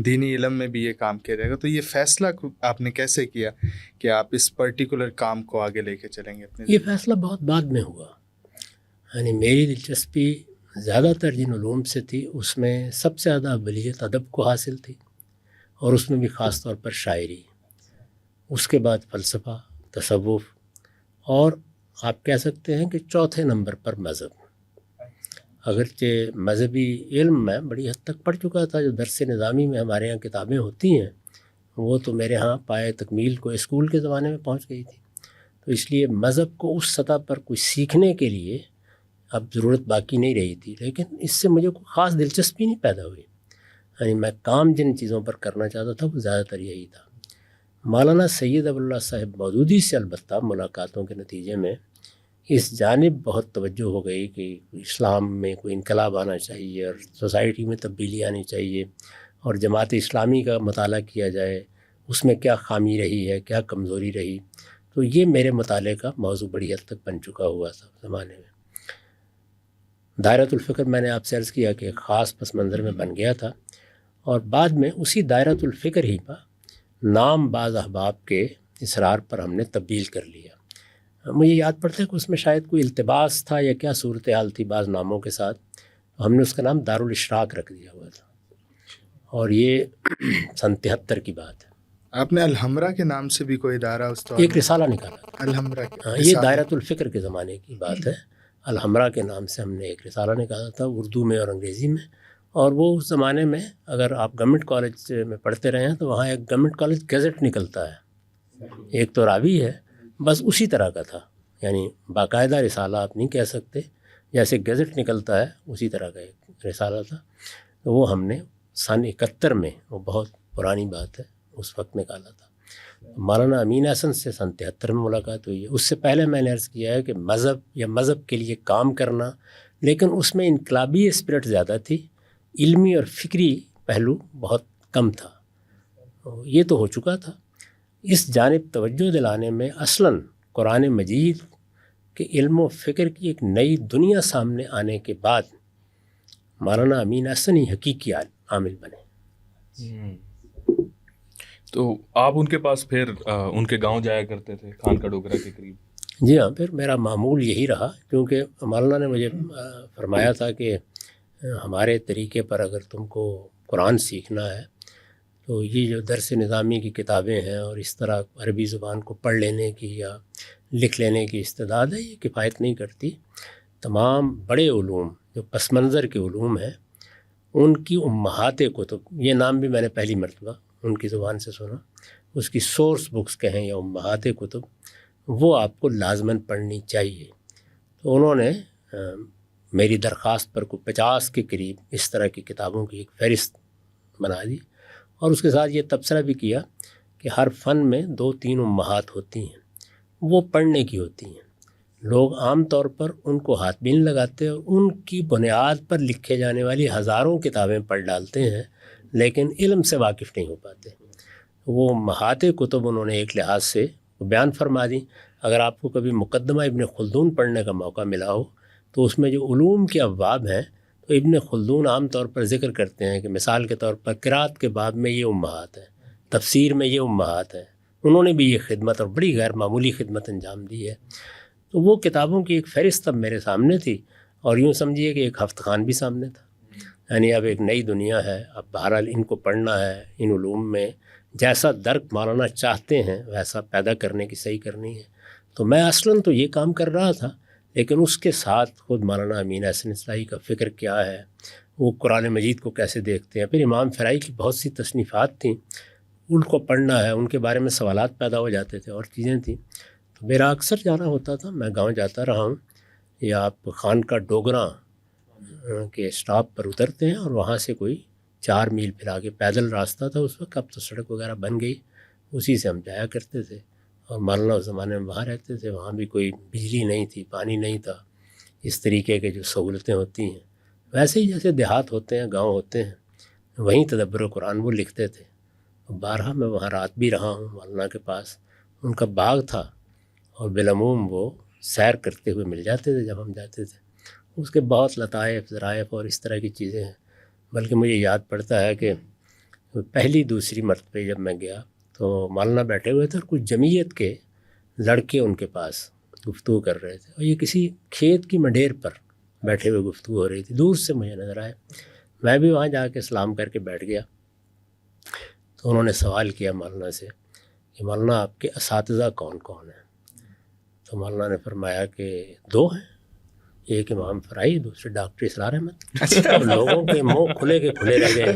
دینی علم میں بھی یہ کام کیا جائے گا. تو یہ فیصلہ آپ نے کیسے کیا کہ آپ اس پرٹیکولر کام کو آگے لے کے چلیں گے اپنے؟ یہ فیصلہ بہت بعد میں ہوا. یعنی میری دلچسپی زیادہ تر جن علوم سے تھی اس میں سب سے زیادہ اولویت ادب کو حاصل تھی, اور اس میں بھی خاص طور پر شاعری. اس کے بعد فلسفہ, تصوف, اور آپ کہہ سکتے ہیں کہ چوتھے نمبر پر مذہب. اگرچہ مذہبی علم میں بڑی حد تک پڑھ چکا تھا. جو درس نظامی میں ہمارے یہاں کتابیں ہوتی ہیں وہ تو میرے ہاں پائے تکمیل کو اسکول کے زمانے میں پہنچ گئی تھی. تو اس لیے مذہب کو اس سطح پر کچھ سیکھنے کے لیے اب ضرورت باقی نہیں رہی تھی. لیکن اس سے مجھے کوئی خاص دلچسپی نہیں پیدا ہوئی. یعنی میں کام جن چیزوں پر کرنا چاہتا تھا وہ زیادہ تر یہی تھا. مولانا سید ابو اللہ صاحب مودودی سے البتہ ملاقاتوں کے نتیجے میں اس جانب بہت توجہ ہو گئی کہ اسلام میں کوئی انقلاب آنا چاہیے اور سوسائٹی میں تبدیلی آنی چاہیے, اور جماعت اسلامی کا مطالعہ کیا جائے, اس میں کیا خامی رہی ہے, کیا کمزوری رہی. تو یہ میرے مطالعے کا موضوع بڑی حد تک بن چکا ہوا تھا زمانے میں. دائرۃ الفکر میں نے آپ سے عرض کیا کہ ایک خاص پس منظر میں بن گیا تھا, اور بعد میں اسی دائرۃ الفکر ہی پر نام بعض احباب کے اصرار پر ہم نے تبدیل کر لیا. مجھے یاد پڑتا ہے کہ اس میں شاید کوئی التباس تھا یا کیا صورتحال تھی بعض ناموں کے ساتھ. ہم نے اس کا نام دارالاشراق رکھ دیا ہوا تھا, اور یہ سن 73 کی بات ہے. آپ نے الحمرہ کے نام سے بھی کوئی ادارہ اس ایک رسالہ نکالا تھا. الحمرہ یہ دائرۃ الفکر کے زمانے کی بات ہے. الحمرہ کے نام سے ہم نے ایک رسالہ نکالا تھا اردو میں اور انگریزی میں. اور وہ اس زمانے میں اگر آپ گورنمنٹ کالج میں پڑھتے رہے ہیں تو وہاں ایک گورنمنٹ کالج گیزٹ نکلتا ہے, ایک تو راوی ہے, بس اسی طرح کا تھا. یعنی باقاعدہ رسالہ آپ نہیں کہہ سکتے, جیسے گیزٹ نکلتا ہے اسی طرح کا ایک رسالہ تھا. تو وہ ہم نے سن 71 میں, وہ بہت پرانی بات ہے, اس وقت نکالا تھا. مولانا امین احسن سے سن 73 میں ملاقات ہوئی ہے. اس سے پہلے میں نے عرض کیا ہے کہ مذہب یا مذہب کے لیے کام کرنا, لیکن اس میں انقلابی اسپرٹ زیادہ تھی, علمی اور فکری پہلو بہت کم تھا. یہ تو ہو چکا تھا. اس جانب توجہ دلانے میں اصلاً قرآن مجید کے علم و فکر کی ایک نئی دنیا سامنے آنے کے بعد مولانا امین احسن ہی حقیقی عامل بنے. تو آپ ان کے پاس پھر ان کے گاؤں جایا کرتے تھے خانقاہ ڈوگرہ کے قریب؟ جی ہاں, پھر میرا معمول یہی رہا, کیونکہ مولانا نے مجھے فرمایا تھا کہ ہمارے طریقے پر اگر تم کو قرآن سیکھنا ہے تو یہ جو درس نظامی کی کتابیں ہیں اور اس طرح عربی زبان کو پڑھ لینے کی یا لکھ لینے کی استعداد ہے, یہ کفایت نہیں کرتی. تمام بڑے علوم جو پس منظر کے علوم ہیں ان کی امہات کتب, یہ نام بھی میں نے پہلی مرتبہ ان کی زبان سے سنا, اس کی سورس بکس کہیں یا امہات کتب, وہ آپ کو لازماً پڑھنی چاہیے. تو انہوں نے میری درخواست پر کوئی 50 کے قریب اس طرح کی کتابوں کی ایک فہرست بنا دی, اور اس کے ساتھ یہ تبصرہ بھی کیا کہ ہر فن میں 2-3 امہات ہوتی ہیں, وہ پڑھنے کی ہوتی ہیں. لوگ عام طور پر ان کو ہاتھ بھی نہیں لگاتے اور ان کی بنیاد پر لکھے جانے والی ہزاروں کتابیں پڑھ ڈالتے ہیں, لیکن علم سے واقف نہیں ہو پاتے. وہ امہات کتب انہوں نے ایک لحاظ سے بیان فرما دی. اگر آپ کو کبھی مقدمہ ابن خلدون پڑھنے کا موقع ملا ہو تو اس میں جو علوم کے ابواب ہیں تو ابن خلدون عام طور پر ذکر کرتے ہیں کہ مثال کے طور پر قرات کے باب میں یہ امہات ہیں, تفسیر میں یہ امہات ہیں. انہوں نے بھی یہ خدمت اور بڑی غیر معمولی خدمت انجام دی ہے. تو وہ کتابوں کی ایک فہرست اب میرے سامنے تھی, اور یوں سمجھیے کہ ایک ہفت خان بھی سامنے تھا. یعنی اب ایک نئی دنیا ہے, اب بہرحال ان کو پڑھنا ہے. ان علوم میں جیسا درک مولانا چاہتے ہیں ویسا پیدا کرنے کی صحیح کرنی ہے. تو میں اصلاً تو یہ کام کر رہا تھا, لیکن اس کے ساتھ خود مولانا امین احسن اصلاحی کا فکر کیا ہے, وہ قرآن مجید کو کیسے دیکھتے ہیں. پھر امام فرائی کی بہت سی تصنیفات تھیں, ان کو پڑھنا ہے, ان کے بارے میں سوالات پیدا ہو جاتے تھے اور چیزیں تھیں. تو میرا اکثر جانا ہوتا تھا, میں گاؤں جاتا رہا ہوں, یا آپ خانقاہ ڈوگراں کے اسٹاپ پر اترتے ہیں اور وہاں سے کوئی 4 میل پھر آگے پیدل راستہ تھا اس وقت, اب تو سڑک وغیرہ بن گئی, اسی سے ہم جایا کرتے تھے. اور مولانا اس زمانے میں وہاں رہتے تھے, وہاں بھی کوئی بجلی نہیں تھی, پانی نہیں تھا, اس طریقے کے جو سہولتیں ہوتی ہیں ویسے ہی جیسے دیہات ہوتے ہیں, گاؤں ہوتے ہیں, وہیں تدبر قرآن وہ لکھتے تھے. بارہا میں وہاں رات بھی رہا ہوں مولانا کے پاس. ان کا باغ تھا اور بالعموم وہ سیر کرتے ہوئے مل جاتے تھے جب ہم جاتے تھے. اس کے بہت لطائف ظرائف اور اس طرح کی چیزیں ہیں. بلکہ مجھے یاد پڑتا ہے کہ پہلی دوسری مرتبہ جب میں گیا تو مولانا بیٹھے ہوئے تھے اور کچھ جمعیت کے لڑکے ان کے پاس گفتگو کر رہے تھے, اور یہ کسی کھیت کی منڈیر پر بیٹھے ہوئے گفتگو ہو رہی تھی. دور سے مجھے نظر آئے, میں بھی وہاں جا کے سلام کر کے بیٹھ گیا. تو انہوں نے سوال کیا مولانا سے کہ مولانا آپ کے اساتذہ کون کون ہیں؟ تو مولانا نے فرمایا کہ 2 ہیں, ایک امام فرائی, دوسرے ڈاکٹر اسرار احمد. لوگوں کے منہ کھلے کے کھلے رہ گئے.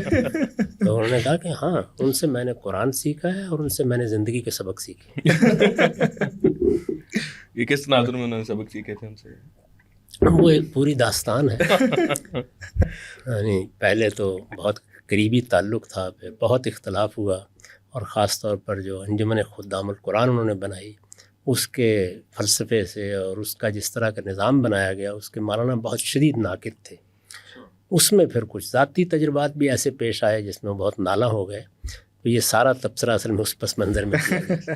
تو انہوں نے کہا کہ ہاں, ان سے میں نے قرآن سیکھا ہے اور ان سے میں نے زندگی کے سبق سیکھے. یہ کس تناظر میں انہوں نے سبق سیکھے تھے ان سے؟ وہ ایک پوری داستان ہے. یعنی پہلے تو بہت قریبی تعلق تھا, پھر بہت اختلاف ہوا, اور خاص طور پر جو انجمن خدام القرآن انہوں نے بنائی, اس کے فلسفے سے اور اس کا جس طرح کا نظام بنایا گیا, اس کے مولانا بہت شدید ناقد تھے. اس میں پھر کچھ ذاتی تجربات بھی ایسے پیش آئے جس میں بہت نالاں ہو گئے. تو یہ سارا تبصرہ اصل میں اس پس منظر میں کیا گیا.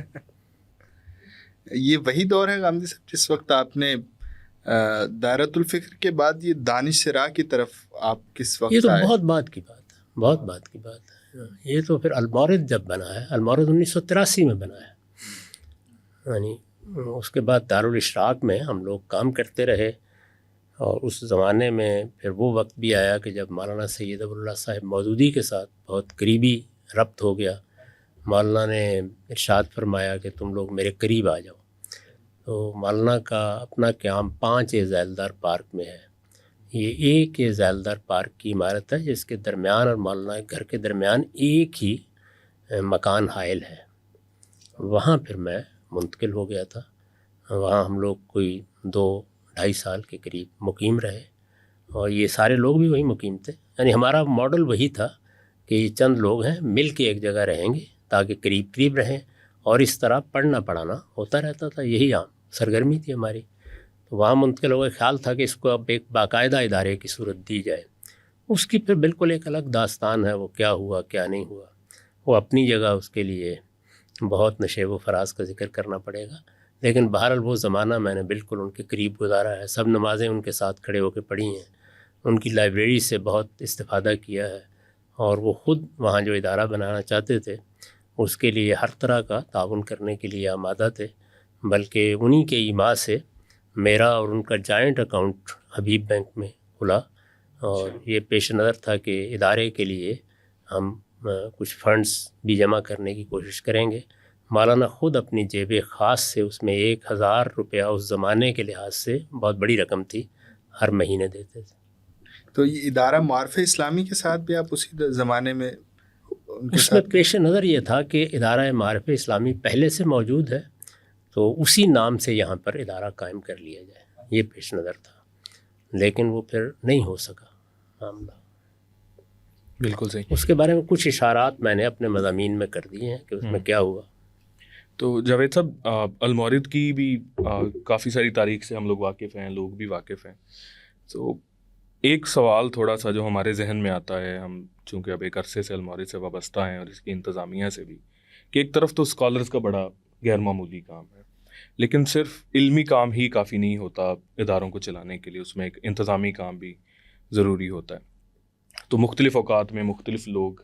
یہ وہی دور ہے غامدی صاحب جس وقت آپ نے دائرۃ الفکر کے بعد یہ دانش سرا کی طرف آپ کس وقت یہ تو آئے؟ بہت بات کی بات ہے, بہت بات کی بات ہے. یہ تو پھر المورد جب بنا ہے, المورد 1983 میں بنا ہے. یعنی اس کے بعد دارالاشراق میں ہم لوگ کام کرتے رہے, اور اس زمانے میں پھر وہ وقت بھی آیا کہ جب مولانا سید ابواللہ صاحب مودودی کے ساتھ بہت قریبی ربط ہو گیا. مولانا نے ارشاد فرمایا کہ تم لوگ میرے قریب آ جاؤ. تو مولانا کا اپنا قیام 5 ذیلدار پارک میں ہے. یہ ایک ذیلدار پارک کی عمارت ہے جس کے درمیان اور مولانا کے گھر کے درمیان ایک ہی مکان حائل ہے. وہاں پھر میں منتقل ہو گیا تھا. وہاں ہم لوگ کوئی 2-2.5 سال کے قریب مقیم رہے, اور یہ سارے لوگ بھی وہی مقیم تھے. یعنی ہمارا ماڈل وہی تھا کہ یہ چند لوگ ہیں, مل کے ایک جگہ رہیں گے تاکہ قریب قریب رہیں, اور اس طرح پڑھنا پڑھانا ہوتا رہتا تھا. یہی عام سرگرمی تھی ہماری. تو وہاں منتقل ہو گئے. خیال تھا کہ اس کو اب ایک باقاعدہ ادارے کی صورت دی جائے. اس کی پھر بالکل ایک الگ داستان ہے, وہ کیا ہوا کیا نہیں ہوا, وہ اپنی جگہ اس کے لیے بہت نشیب و فراز کا ذکر کرنا پڑے گا. لیکن بہرحال وہ زمانہ میں نے بالکل ان کے قریب گزارا ہے. سب نمازیں ان کے ساتھ کھڑے ہو کے پڑھی ہیں, ان کی لائبریری سے بہت استفادہ کیا ہے, اور وہ خود وہاں جو ادارہ بنانا چاہتے تھے اس کے لیے ہر طرح کا تعاون کرنے کے لیے آمادہ تھے. بلکہ انہی کے ایما سے میرا اور ان کا جوائنٹ اکاؤنٹ حبیب بینک میں کھلا, اور یہ پیش نظر تھا کہ ادارے کے لیے ہم کچھ فنڈز بھی جمع کرنے کی کوشش کریں گے. مولانا خود اپنی جیب خاص سے اس میں 1000 روپیہ اس زمانے کے لحاظ سے بہت بڑی رقم تھی, ہر مہینے دیتے تھے. تو یہ ادارہ معارف اسلامی کے ساتھ بھی آپ اسی زمانے میں ان کے اس میں ساتھ؟ پیش نظر یہ تھا کہ ادارہ معارف اسلامی پہلے سے موجود ہے, تو اسی نام سے یہاں پر ادارہ قائم کر لیا جائے, یہ پیش نظر تھا. لیکن وہ پھر نہیں ہو سکا معاملہ. بالکل صحیح. اس کے بارے میں کچھ اشارات میں نے اپنے مضامین میں کر دیے ہیں کہ اس میں کیا ہوا. تو جاوید صاحب, المورد کی بھی کافی ساری تاریخ سے ہم لوگ واقف ہیں, لوگ بھی واقف ہیں. تو ایک سوال تھوڑا سا جو ہمارے ذہن میں آتا ہے, ہم چونکہ اب ایک عرصے سے المورد سے وابستہ ہیں اور اس کی انتظامیہ سے بھی, کہ ایک طرف تو اسکالرز کا بڑا غیر معمولی کام ہے, لیکن صرف علمی کام ہی کافی نہیں ہوتا اداروں کو چلانے کے لیے, اس میں ایک انتظامی کام بھی ضروری ہوتا ہے. تو مختلف اوقات میں مختلف لوگ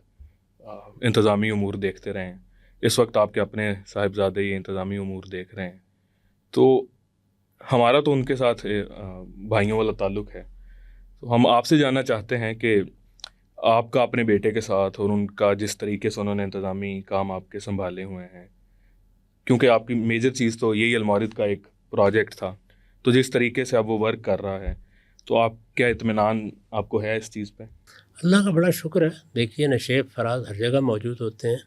انتظامی امور دیکھتے رہے ہیں. اس وقت آپ کے اپنے صاحبزادے یہ انتظامی امور دیکھ رہے ہیں. تو ہمارا تو ان کے ساتھ بھائیوں والا تعلق ہے. تو ہم آپ سے جاننا چاہتے ہیں کہ آپ کا اپنے بیٹے کے ساتھ اور ان کا جس طریقے سے انہوں نے انتظامی کام آپ کے سنبھالے ہوئے ہیں, کیونکہ آپ کی میجر چیز تو یہی المورد کا ایک پروجیکٹ تھا, تو جس طریقے سے اب وہ ورک کر رہا ہے, تو آپ کیا اطمینان آپ کو ہے اس چیز پہ؟ اللہ کا بڑا شکر ہے. دیکھیے نشیب فراز ہر جگہ موجود ہوتے ہیں.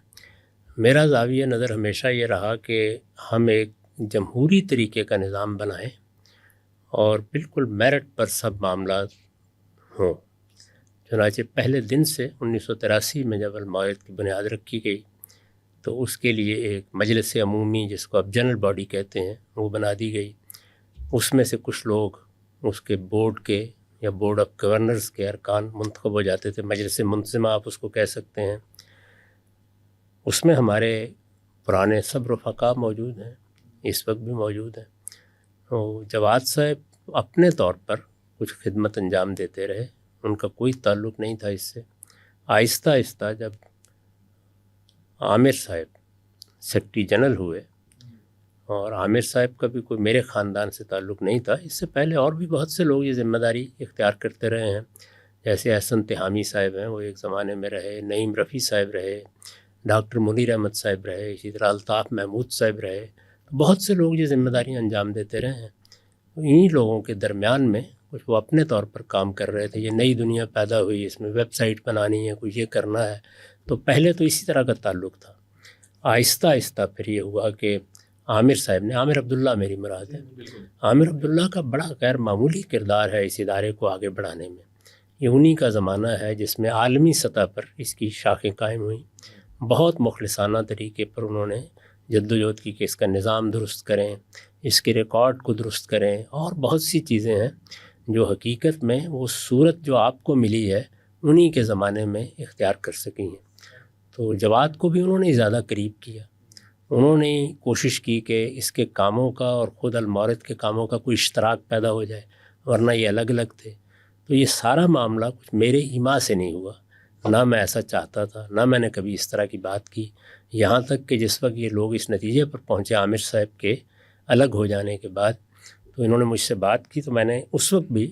میرا زاویہ نظر ہمیشہ یہ رہا کہ ہم ایک جمہوری طریقے کا نظام بنائیں اور بالکل میرٹ پر سب معاملات ہوں. چنانچہ پہلے دن سے 1983 میں جب المورد کی بنیاد رکھی گئی تو اس کے لیے ایک مجلس عمومی, جس کو اب جنرل باڈی کہتے ہیں, وہ بنا دی گئی. اس میں سے کچھ لوگ اس کے بورڈ کے یا بورڈ آف گورنرز کے ارکان منتخب ہو جاتے تھے. مجلس منظمہ آپ اس کو کہہ سکتے ہیں. اس میں ہمارے پرانے صبر و فقہ موجود ہیں, اس وقت بھی موجود ہیں. جواد صاحب اپنے طور پر کچھ خدمت انجام دیتے رہے، ان کا کوئی تعلق نہیں تھا اس سے. آہستہ آہستہ جب عامر صاحب سیکرٹری جنرل ہوئے، اور عامر صاحب کا بھی کوئی میرے خاندان سے تعلق نہیں تھا، اس سے پہلے اور بھی بہت سے لوگ یہ ذمہ داری اختیار کرتے رہے ہیں. جیسے احسن تہامی صاحب ہیں، وہ ایک زمانے میں رہے، نعیم رفیع صاحب رہے، ڈاکٹر منیر احمد صاحب رہے، اسی طرح الطاف محمود صاحب رہے. بہت سے لوگ یہ ذمہ داریاں انجام دیتے رہے ہیں. انہی لوگوں کے درمیان میں کچھ وہ اپنے طور پر کام کر رہے تھے. یہ نئی دنیا پیدا ہوئی، اس میں ویب سائٹ بنانی ہے، کچھ یہ کرنا ہے. تو پہلے تو اسی طرح کا تعلق تھا. آہستہ آہستہ پھر یہ ہوا کہ عامر صاحب نے، عامر عبداللہ میری مراد ہے، عامر عبداللہ کا بڑا غیر معمولی کردار ہے اس ادارے کو آگے بڑھانے میں. یہ انہی کا زمانہ ہے جس میں عالمی سطح پر اس کی شاخیں قائم ہوئیں. بہت مخلصانہ طریقے پر انہوں نے جدوجہد کی کہ اس کا نظام درست کریں، اس کے ریکارڈ کو درست کریں، اور بہت سی چیزیں ہیں جو حقیقت میں وہ صورت جو آپ کو ملی ہے انہی کے زمانے میں اختیار کر سکی ہیں. تو جواد کو بھی انہوں نے زیادہ قریب کیا. انہوں نے کوشش کی کہ اس کے کاموں کا اور خود المورد کے کاموں کا کوئی اشتراک پیدا ہو جائے، ورنہ یہ الگ الگ تھے. تو یہ سارا معاملہ کچھ میرے ایما سے نہیں ہوا، نہ میں ایسا چاہتا تھا، نہ میں نے کبھی اس طرح کی بات کی. یہاں تک کہ جس وقت یہ لوگ اس نتیجے پر پہنچے عامر صاحب کے الگ ہو جانے کے بعد، تو انہوں نے مجھ سے بات کی. تو میں نے اس وقت بھی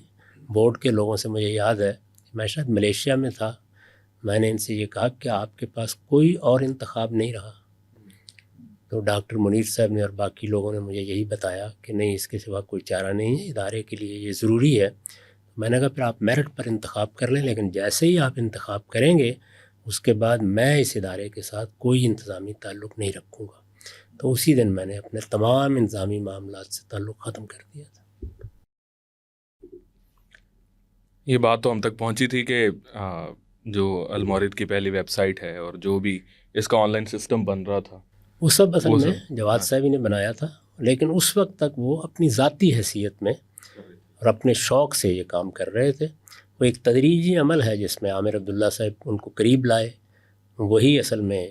بورڈ کے لوگوں سے، مجھے یاد ہے میں شاید ملیشیا میں تھا، میں نے ان سے یہ کہا کہ آپ کے پاس کوئی اور انتخاب نہیں رہا. تو ڈاکٹر منیر صاحب نے اور باقی لوگوں نے مجھے یہی بتایا کہ نہیں، اس کے سوا کوئی چارہ نہیں ہے، ادارے کے لیے یہ ضروری ہے. میں نے کہا پھر آپ میرٹ پر انتخاب کر لیں، لیکن جیسے ہی آپ انتخاب کریں گے اس کے بعد میں اس ادارے کے ساتھ کوئی انتظامی تعلق نہیں رکھوں گا. تو اسی دن میں نے اپنے تمام انتظامی معاملات سے تعلق ختم کر دیا تھا. یہ بات تو ہم تک پہنچی تھی کہ جو المورد کی پہلی ویب سائٹ ہے اور جو بھی اس کا آن لائن سسٹم بن رہا تھا، وہ سب اصل میں جواد صاحب ہی نے بنایا تھا. لیکن اس وقت تک وہ اپنی ذاتی حیثیت میں اور اپنے شوق سے یہ کام کر رہے تھے. وہ ایک تدریجی عمل ہے جس میں عامر عبداللہ صاحب ان کو قریب لائے. وہی اصل میں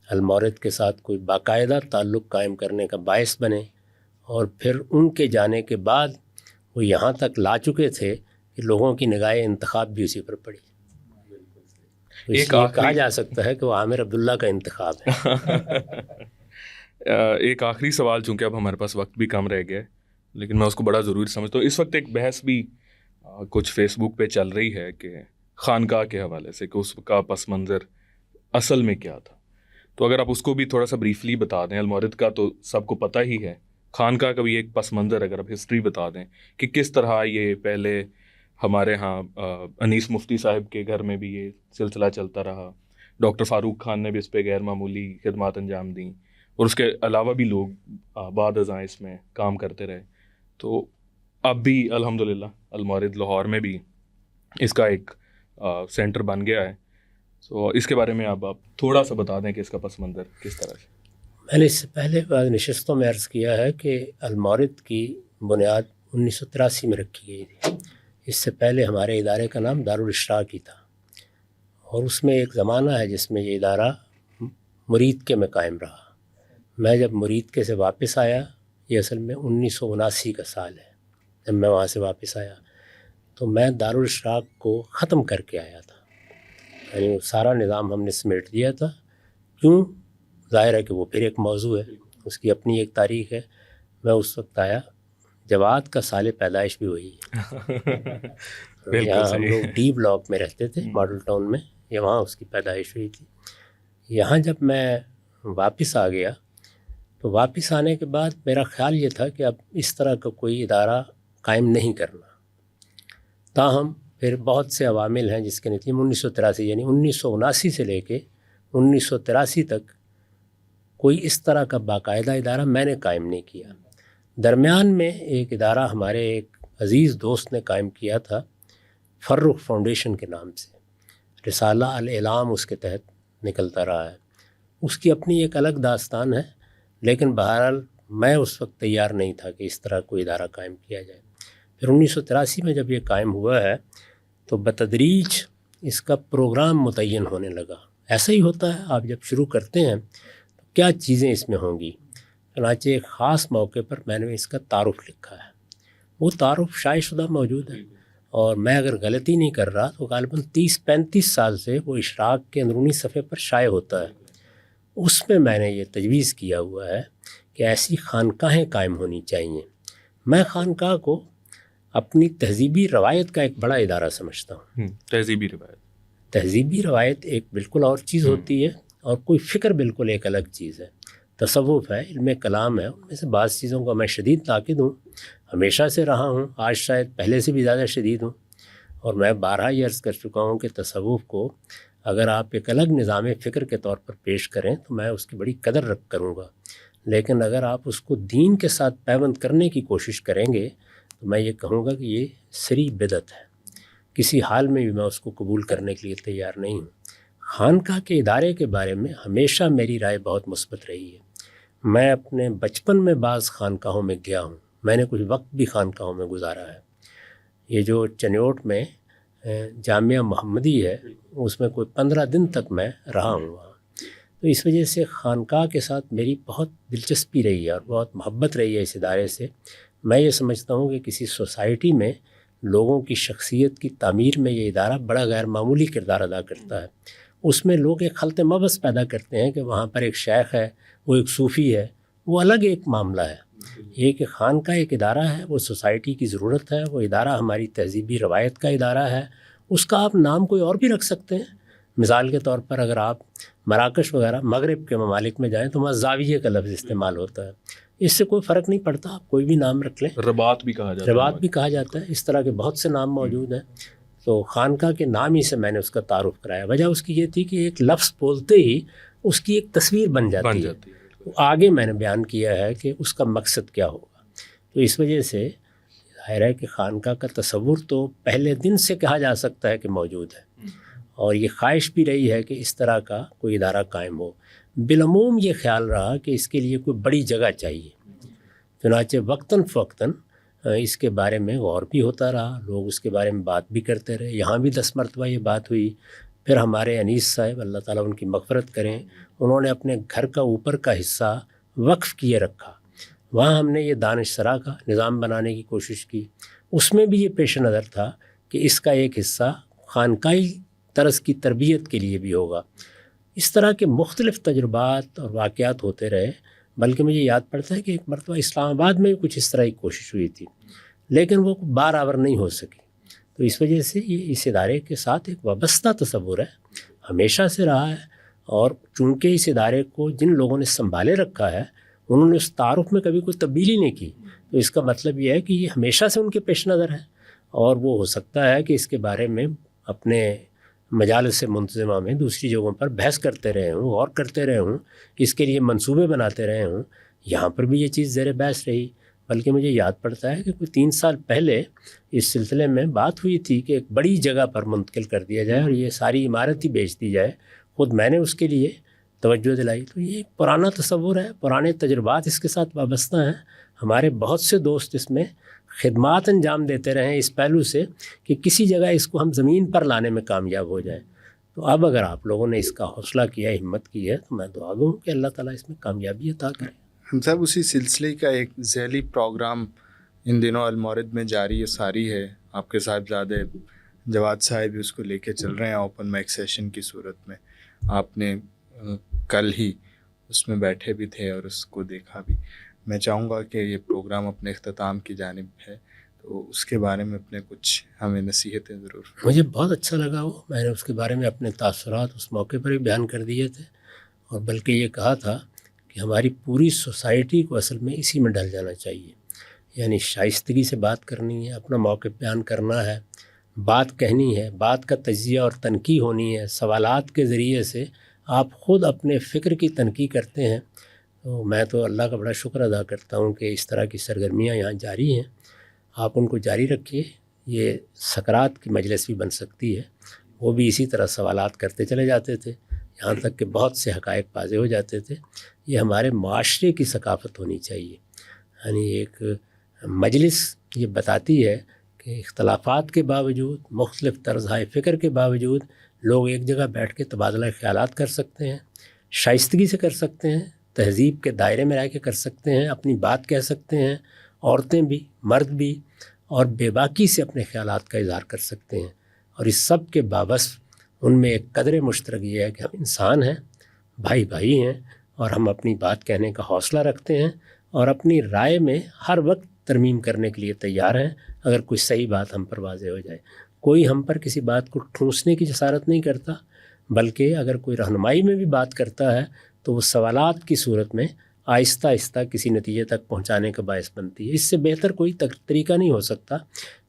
المورد کے ساتھ کوئی باقاعدہ تعلق قائم کرنے کا باعث بنے، اور پھر ان کے جانے کے بعد وہ یہاں تک لا چکے تھے کہ لوگوں کی نگاہ انتخاب بھی اسی پر پڑی. اس لیے کہا جا سکتا ہے کہ وہ عامر عبداللہ کا انتخاب ہے. ایک آخری سوال، چونکہ اب ہمارے پاس وقت بھی کم رہ گیا ہے لیکن میں اس کو بڑا ضروری سمجھتا ہوں. اس وقت ایک بحث بھی کچھ فیس بک پہ چل رہی ہے کہ خانقاہ کے حوالے سے کہ اس کا پس منظر اصل میں کیا تھا. تو اگر آپ اس کو بھی تھوڑا سا بریفلی بتا دیں. المورد کا تو سب کو پتہ ہی ہے، خانقاہ کا بھی ایک پس منظر اگر آپ ہسٹری بتا دیں کہ کس طرح یہ پہلے ہمارے ہاں انیس مفتی صاحب کے گھر میں بھی یہ سلسلہ چلتا رہا. ڈاکٹر فاروق خان نے بھی اس پہ غیر معمولی خدمات انجام دیں، اور اس کے علاوہ بھی لوگ بعد ازاں اس میں کام کرتے رہے. تو اب بھی الحمدللہ المورد لاہور میں بھی اس کا ایک سینٹر بن گیا ہے. تو اس کے بارے میں آپ تھوڑا سا بتا دیں کہ اس کا پس منظر کس طرح سے. میں نے اس سے پہلے بعض نشستوں میں عرض کیا ہے کہ المورد کی بنیاد 1983 میں رکھی گئی تھی. اس سے پہلے ہمارے ادارے کا نام دارالاشراق ہی تھا، اور اس میں ایک زمانہ ہے جس میں یہ ادارہ مرید کے میں قائم رہا. میں جب مرید کے سے واپس آیا، یہ اصل میں 1979 کا سال ہے جب میں وہاں سے واپس آیا، تو میں دارالاشراق کو ختم کر کے آیا تھا. یعنی وہ سارا نظام ہم نے سمیٹ دیا تھا. کیوں؟ ظاہر ہے کہ وہ پھر ایک موضوع ہے، اس کی اپنی ایک تاریخ ہے. میں اس وقت آیا، جواد کا سال پیدائش بھی وہی ہے. یہاں ہم لوگ ڈی بلاک میں رہتے تھے، ماڈل ٹاؤن میں، یہ وہاں اس کی پیدائش ہوئی تھی. یہاں جب میں واپس آ گیا تو واپس آنے کے بعد میرا خیال یہ تھا کہ اب اس طرح کا کوئی ادارہ قائم نہیں کرنا. تاہم پھر بہت سے عوامل ہیں جس کے نتیجے میں 1983 یعنی 1979 سے لے کے 1983 تک کوئی اس طرح کا باقاعدہ ادارہ میں نے قائم نہیں کیا. درمیان میں ایک ادارہ ہمارے ایک عزیز دوست نے قائم کیا تھا فرخ فاؤنڈیشن کے نام سے، رسالہ الاعلام اس کے تحت نکلتا رہا ہے. اس کی اپنی ایک الگ داستان ہے، لیکن بہرحال میں اس وقت تیار نہیں تھا کہ اس طرح کوئی ادارہ قائم کیا جائے. پھر 1983 میں جب یہ قائم ہوا ہے تو بتدریج اس کا پروگرام متعین ہونے لگا. ایسا ہی ہوتا ہے، آپ جب شروع کرتے ہیں تو کیا چیزیں اس میں ہوں گی. چنانچہ ایک خاص موقع پر میں نے اس کا تعارف لکھا ہے. وہ تعارف شائع شدہ موجود ہے، اور میں اگر غلطی نہیں کر رہا تو غالباً 30-35 سال سے وہ اشراق کے اندرونی صفحے پر شائع ہوتا ہے. اس میں نے یہ تجویز کیا ہوا ہے کہ ایسی خانقاہیں قائم ہونی چاہیے. میں خانقاہ کو اپنی تہذیبی روایت کا ایک بڑا ادارہ سمجھتا ہوں. تہذیبی روایت ایک بالکل اور چیز ہوتی ہے، اور کوئی فکر بالکل ایک الگ چیز ہے. تصوف ہے، علم کلام ہے، ان میں سے بعض چیزوں کا میں شدید ناقد ہوں، ہمیشہ سے رہا ہوں، آج شاید پہلے سے بھی زیادہ شدید ہوں. اور میں بارہا یہ عرض کر چکا ہوں کہ تصوف کو اگر آپ ایک الگ نظام فکر کے طور پر پیش کریں تو میں اس کی بڑی قدر کروں گا، لیکن اگر آپ اس کو دین کے ساتھ پیوند کرنے کی کوشش کریں گے تو میں یہ کہوں گا کہ یہ سری بدعت ہے. کسی حال میں بھی میں اس کو قبول کرنے کے لیے تیار نہیں ہوں. خانقاہ کے ادارے کے بارے میں ہمیشہ میری رائے بہت مثبت رہی ہے. میں اپنے بچپن میں بعض خانقاہوں میں گیا ہوں، میں نے کچھ وقت بھی خانقاہوں میں گزارا ہے. یہ جو چنیوٹ میں جامعہ محمدی ہے، اس میں کوئی 15 دن تک میں رہا ہوں وہاں. تو اس وجہ سے خانقاہ کے ساتھ میری بہت دلچسپی رہی ہے اور بہت محبت رہی ہے اس ادارے سے. میں یہ سمجھتا ہوں کہ کسی سوسائٹی میں لوگوں کی شخصیت کی تعمیر میں یہ ادارہ بڑا غیر معمولی کردار ادا کرتا ہے. اس میں لوگ ایک خلط مبس پیدا کرتے ہیں کہ وہاں پر ایک شیخ ہے، وہ ایک صوفی ہے، وہ الگ ایک معاملہ ہے. یہ کہ خانقاہ ایک ادارہ ہے، وہ سوسائٹی کی ضرورت ہے، وہ ادارہ ہماری تہذیبی روایت کا ادارہ ہے. اس کا آپ نام کوئی اور بھی رکھ سکتے ہیں. مثال کے طور پر اگر آپ مراکش وغیرہ مغرب کے ممالک میں جائیں تو وہاں زاویہ کا لفظ استعمال ہوتا ہے. اس سے کوئی فرق نہیں پڑتا، آپ کوئی بھی نام رکھ لیں. رباط بھی کہا جاتا ہے. اس طرح کے بہت سے نام موجود ہیں. تو خانقاہ کے نام ہی سے میں نے اس کا تعارف کرایا. وجہ اس کی یہ تھی کہ ایک لفظ بولتے ہی اس کی ایک تصویر بن جاتی ہے. آگے میں نے بیان کیا ہے کہ اس کا مقصد کیا ہوگا. تو اس وجہ سے ظاہر ہے کہ خانقاہ کا تصور تو پہلے دن سے کہا جا سکتا ہے کہ موجود ہے، اور یہ خواہش بھی رہی ہے کہ اس طرح کا کوئی ادارہ قائم ہو. بالعموم یہ خیال رہا کہ اس کے لیے کوئی بڑی جگہ چاہیے. چنانچہ وقتاً فوقتاً اس کے بارے میں غور بھی ہوتا رہا، لوگ اس کے بارے میں بات بھی کرتے رہے. یہاں بھی 10 مرتبہ یہ بات ہوئی. پھر ہمارے انیس صاحب، اللہ تعالیٰ ان کی مغفرت کریں، انہوں نے اپنے گھر کا اوپر کا حصہ وقف کیے رکھا. وہاں ہم نے یہ دانش سرا کا نظام بنانے کی کوشش کی. اس میں بھی یہ پیش نظر تھا کہ اس کا ایک حصہ خانقاہی طرز کی تربیت کے لیے بھی ہوگا. اس طرح کے مختلف تجربات اور واقعات ہوتے رہے. بلکہ مجھے یاد پڑتا ہے کہ ایک مرتبہ اسلام آباد میں بھی کچھ اس طرح کی کوشش ہوئی تھی، لیکن وہ بار آور نہیں ہو سکی. تو اس وجہ سے یہ اس ادارے کے ساتھ ایک وابستہ تصور ہے، ہمیشہ سے رہا ہے. اور چونکہ اس ادارے کو جن لوگوں نے سنبھالے رکھا ہے انہوں نے اس تعارف میں کبھی کوئی تبدیلی نہیں کی، تو اس کا مطلب یہ ہے کہ یہ ہمیشہ سے ان کے پیش نظر ہے. اور وہ ہو سکتا ہے کہ اس کے بارے میں اپنے مجالس منتظمہ میں دوسری جگہوں پر بحث کرتے رہے ہوں، غور کرتے رہے ہوں، اس کے لیے منصوبے بناتے رہے ہوں. یہاں پر بھی یہ چیز زیر بحث رہی. بلکہ مجھے یاد پڑتا ہے کہ کوئی 3 سال پہلے اس سلسلے میں بات ہوئی تھی کہ ایک بڑی جگہ پر منتقل کر دیا جائے اور یہ ساری عمارت ہی بیچ دی جائے. خود میں نے اس کے لیے توجہ دلائی. تو یہ ایک پرانا تصور ہے، پرانے تجربات اس کے ساتھ وابستہ ہیں. ہمارے بہت سے دوست اس میں خدمات انجام دیتے رہے ہیں اس پہلو سے کہ کسی جگہ اس کو ہم زمین پر لانے میں کامیاب ہو جائیں. تو اب اگر آپ لوگوں نے اس کا حوصلہ کیا، ہمت کی ہے، تو میں دعا گو کہ اللہ تعالیٰ اس میں کامیابی عطا کرے. ہم صاحب اسی سلسلے کا ایک ذیلی پروگرام ان دنوں المورد میں جاری و ساری ہے. آپ کے صاحبزادے جواد صاحب بھی اس کو لے کے چل رہے ہیں اوپن مائک سیشن کی صورت میں. آپ نے کل ہی اس میں بیٹھے بھی تھے اور اس کو دیکھا بھی. میں چاہوں گا کہ یہ پروگرام اپنے اختتام کی جانب ہے، تو اس کے بارے میں اپنے کچھ ہمیں نصیحتیں ضرور. مجھے بہت اچھا لگا وہ. میں نے اس کے بارے میں اپنے تاثرات اس موقع پر بھی بیان کر دیے تھے، اور بلکہ یہ کہا تھا کہ ہماری پوری سوسائٹی کو اصل میں اسی میں ڈھل جانا چاہیے. یعنی شائستگی سے بات کرنی ہے، اپنا موقف بیان کرنا ہے، بات کہنی ہے، بات کا تجزیہ اور تنقید ہونی ہے. سوالات کے ذریعے سے آپ خود اپنے فکر کی تنقید کرتے ہیں. تو میں تو اللہ کا بڑا شکر ادا کرتا ہوں کہ اس طرح کی سرگرمیاں یہاں جاری ہیں. آپ ان کو جاری رکھیے. یہ سکرات کی مجلس بھی بن سکتی ہے. وہ بھی اسی طرح سوالات کرتے چلے جاتے تھے، یہاں تک کہ بہت سے حقائق واضح ہو جاتے تھے. یہ ہمارے معاشرے کی ثقافت ہونی چاہیے. یعنی ایک مجلس یہ بتاتی ہے کہ اختلافات کے باوجود، مختلف طرزۂ فکر کے باوجود لوگ ایک جگہ بیٹھ کے تبادلہ خیالات کر سکتے ہیں، شائستگی سے کر سکتے ہیں، تہذیب کے دائرے میں رہ کے کر سکتے ہیں، اپنی بات کہہ سکتے ہیں، عورتیں بھی مرد بھی، اور بے باکی سے اپنے خیالات کا اظہار کر سکتے ہیں. اور اس سب کے بابس ان میں ایک قدر مشترک یہ ہے کہ ہم انسان ہیں، بھائی بھائی ہیں، اور ہم اپنی بات کہنے کا حوصلہ رکھتے ہیں اور اپنی رائے میں ہر وقت ترمیم کرنے کے لیے تیار ہیں اگر کوئی صحیح بات ہم پر واضح ہو جائے. کوئی ہم پر کسی بات کو ٹھونسنے کی جسارت نہیں کرتا، بلکہ اگر کوئی رہنمائی میں بھی بات کرتا ہے تو وہ سوالات کی صورت میں آہستہ آہستہ کسی نتیجے تک پہنچانے کا باعث بنتی ہے. اس سے بہتر کوئی طریقہ نہیں ہو سکتا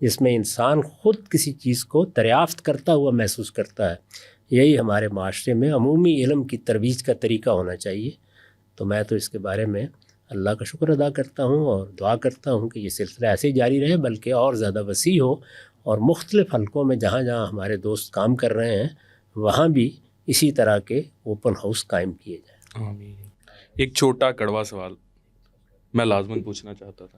جس میں انسان خود کسی چیز کو دریافت کرتا ہوا محسوس کرتا ہے. یہی ہمارے معاشرے میں عمومی علم کی ترویج کا طریقہ ہونا چاہیے. تو میں تو اس کے بارے میں اللہ کا شکر ادا کرتا ہوں اور دعا کرتا ہوں کہ یہ سلسلہ ایسے ہی جاری رہے، بلکہ اور زیادہ وسیع ہو، اور مختلف حلقوں میں جہاں جہاں ہمارے دوست کام کر رہے ہیں وہاں بھی اسی طرح کے اوپن ہاؤس قائم کیے جائیں. آمین. ایک چھوٹا کڑوا سوال میں لازماً پوچھنا چاہتا تھا.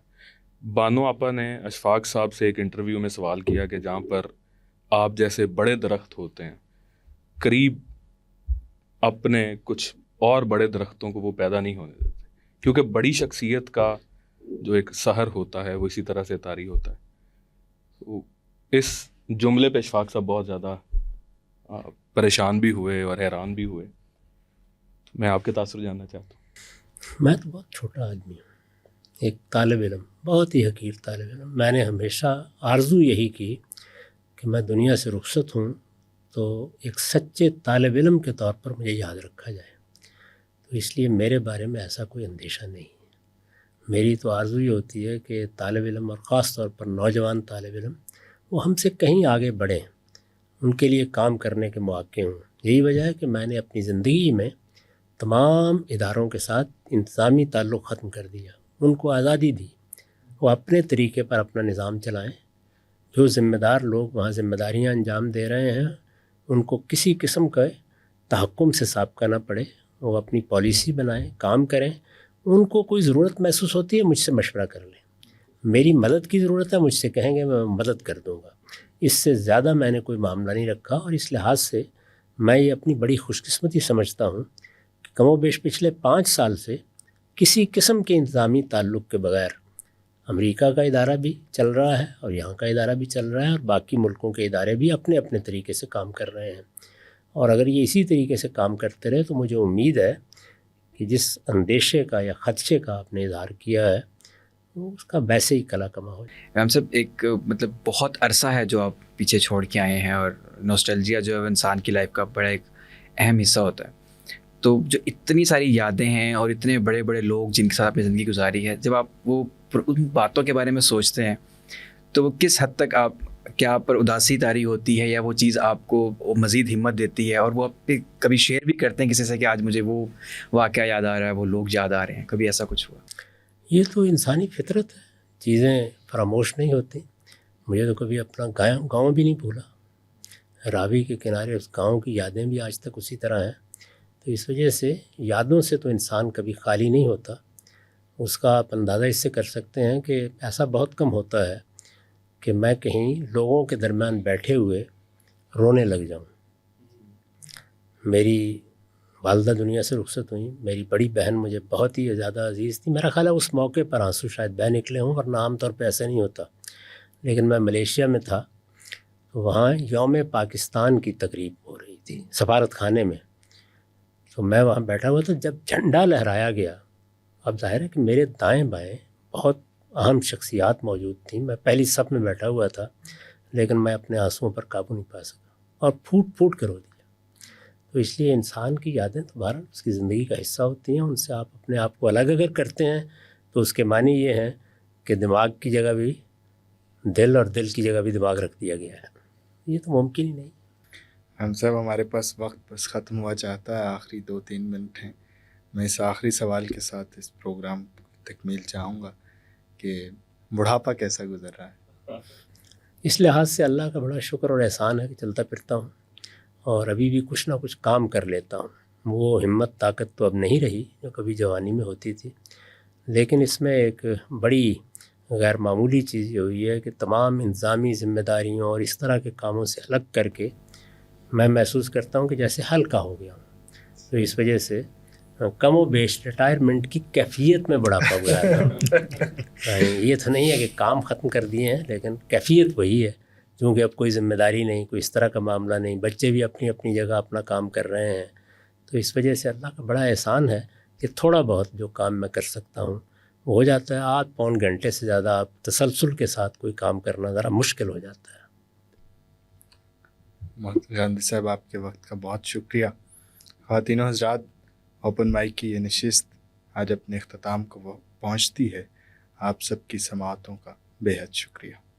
بانو آپا نے اشفاق صاحب سے ایک انٹرویو میں سوال کیا کہ جہاں پر آپ جیسے بڑے درخت ہوتے ہیں، قریب اپنے کچھ اور بڑے درختوں کو وہ پیدا نہیں ہونے دیتے، کیونکہ بڑی شخصیت کا جو ایک سحر ہوتا ہے وہ اسی طرح سے طاری ہوتا ہے. تو اس جملے پہ اشفاق صاحب بہت زیادہ پریشان بھی ہوئے اور حیران بھی ہوئے. میں آپ کے تاثر جاننا چاہتا ہوں. میں تو بہت چھوٹا آدمی ہوں، ایک طالب علم، بہت ہی حقیر طالب علم. میں نے ہمیشہ آرزو یہی کی کہ میں دنیا سے رخصت ہوں تو ایک سچے طالب علم کے طور پر مجھے یاد رکھا جائے. تو اس لیے میرے بارے میں ایسا کوئی اندیشہ نہیں ہے. میری تو آرزو یہ ہوتی ہے کہ طالب علم، اور خاص طور پر نوجوان طالب علم، وہ ہم سے کہیں آگے بڑھیں، ان کے لیے کام کرنے کے مواقع ہوں. یہی وجہ ہے کہ میں نے اپنی زندگی میں تمام اداروں کے ساتھ انتظامی تعلق ختم کر دیا، ان کو آزادی دی، وہ اپنے طریقے پر اپنا نظام چلائیں. جو ذمہ دار لوگ وہاں ذمہ داریاں انجام دے رہے ہیں ان کو کسی قسم کا تحکم سے سابقہ نہ پڑے، وہ اپنی پالیسی بنائیں، کام کریں. ان کو کوئی ضرورت محسوس ہوتی ہے مجھ سے مشورہ کر لیں، میری مدد کی ضرورت ہے مجھ سے کہیں گے میں مدد کر دوں گا. اس سے زیادہ میں نے کوئی معاملہ نہیں رکھا، اور اس لحاظ سے میں یہ اپنی بڑی خوش قسمتی سمجھتا ہوں کہ کم و بیش پچھلے 5 سال سے کسی قسم کے انتظامی تعلق کے بغیر امریکہ کا ادارہ بھی چل رہا ہے اور یہاں کا ادارہ بھی چل رہا ہے، اور باقی ملکوں کے ادارے بھی اپنے اپنے طریقے سے کام کر رہے ہیں. اور اگر یہ اسی طریقے سے کام کرتے رہے تو مجھے امید ہے کہ جس اندیشے کا یا خدشے کا آپ نے اظہار کیا ہے وہ اس کا ویسے ہی کلا کما ہو جائے. میم صاحب، ایک مطلب بہت عرصہ ہے جو آپ پیچھے چھوڑ کے آئے ہیں، اور نوسٹیلجیا جو ہے انسان کی لائف کا بڑا ایک اہم حصہ ہوتا ہے. تو جو اتنی ساری یادیں ہیں اور اتنے بڑے بڑے لوگ جن کے ساتھ اپنی زندگی گزاری ہے، جب آپ وہ ان باتوں کے بارے میں سوچتے ہیں تو وہ کس حد تک کیا آپ پر اداسی طاری ہوتی ہے، یا وہ چیز آپ کو مزید ہمت دیتی ہے، اور وہ آپ پہ کبھی شیئر بھی کرتے ہیں کسی سے کہ آج مجھے وہ واقعہ یاد آ رہا ہے، وہ لوگ یاد آ رہے ہیں؟ کبھی ایسا کچھ ہوا؟ یہ تو انسانی فطرت ہے، چیزیں فراموش نہیں ہوتی. مجھے تو کبھی اپنا گاؤں بھی نہیں بھولا. راوی کے کنارے اس گاؤں کی یادیں بھی آج تک اسی طرح ہیں. تو اس وجہ سے یادوں سے تو انسان کبھی خالی نہیں ہوتا. اس کا آپ اندازہ اس سے کر سکتے ہیں کہ ایسا بہت کم ہوتا ہے کہ میں کہیں لوگوں کے درمیان بیٹھے ہوئے رونے لگ جاؤں. میری والدہ دنیا سے رخصت ہوئیں، میری بڑی بہن مجھے بہت ہی زیادہ عزیز تھی. میرا خیال ہے اس موقع پر آنسو شاید بہہ نکلے ہوں، ورنہ عام طور پہ ایسا نہیں ہوتا. لیکن میں ملیشیا میں تھا، وہاں یوم پاکستان کی تقریب ہو رہی تھی سفارت خانے میں. تو میں وہاں بیٹھا ہوا تھا. جب جھنڈا لہرایا گیا، اب ظاہر ہے کہ میرے دائیں بائیں بہت اہم شخصیات موجود تھیں، میں پہلی صف میں بیٹھا ہوا تھا، لیکن میں اپنے آنسوؤں پر قابو نہیں پا سکا اور پھوٹ پھوٹ کر رو دیا. تو اس لیے انسان کی یادیں تو بہرحال اس کی زندگی کا حصہ ہوتی ہیں. ان سے آپ اپنے آپ کو الگ اگر کرتے ہیں تو اس کے معنی یہ ہیں کہ دماغ کی جگہ بھی دل اور دل کی جگہ بھی دماغ رکھ دیا گیا ہے. یہ تو ممکن ہی نہیں. ہم سب ہمارے پاس وقت بس ختم ہوا چاہتا ہے، آخری 2-3 منٹ ہیں. میں اس آخری سوال کے ساتھ اس پروگرام تکمیل چاہوں گا کہ بڑھاپا کیسا گزر رہا ہے؟ اس لحاظ سے اللہ کا بڑا شکر اور احسان ہے کہ چلتا پھرتا ہوں اور ابھی بھی کچھ نہ کچھ کام کر لیتا ہوں. وہ ہمت طاقت تو اب نہیں رہی جو کبھی جوانی میں ہوتی تھی، لیکن اس میں ایک بڑی غیر معمولی چیز یہ ہوئی ہے کہ تمام انتظامی ذمہ داریوں اور اس طرح کے کاموں سے الگ کر کے میں محسوس کرتا ہوں کہ جیسے ہلکا ہو گیا ہوں. تو اس وجہ سے کم و بیش ریٹائرمنٹ کی کیفیت میں بڑھاپا گزارا. یہ تو نہیں ہے کہ کام ختم کر دیے ہیں، لیکن کیفیت وہی ہے، چونکہ اب کوئی ذمہ داری نہیں، کوئی اس طرح کا معاملہ نہیں، بچے بھی اپنی اپنی جگہ اپنا کام کر رہے ہیں. تو اس وجہ سے اللہ کا بڑا احسان ہے کہ تھوڑا بہت جو کام میں کر سکتا ہوں وہ ہو جاتا ہے. آدھ پون گھنٹے سے زیادہ آپ تسلسل کے ساتھ کوئی کام کرنا ذرا مشکل ہو جاتا ہے. گاندھی صاحب آپ کے وقت کا بہت شکریہ. خواتین و حضرات، اوپن مائک کی یہ نشست آج اپنے اختتام کو وہ پہنچتی ہے. آپ سب کی سماعتوں کا بے حد شکریہ.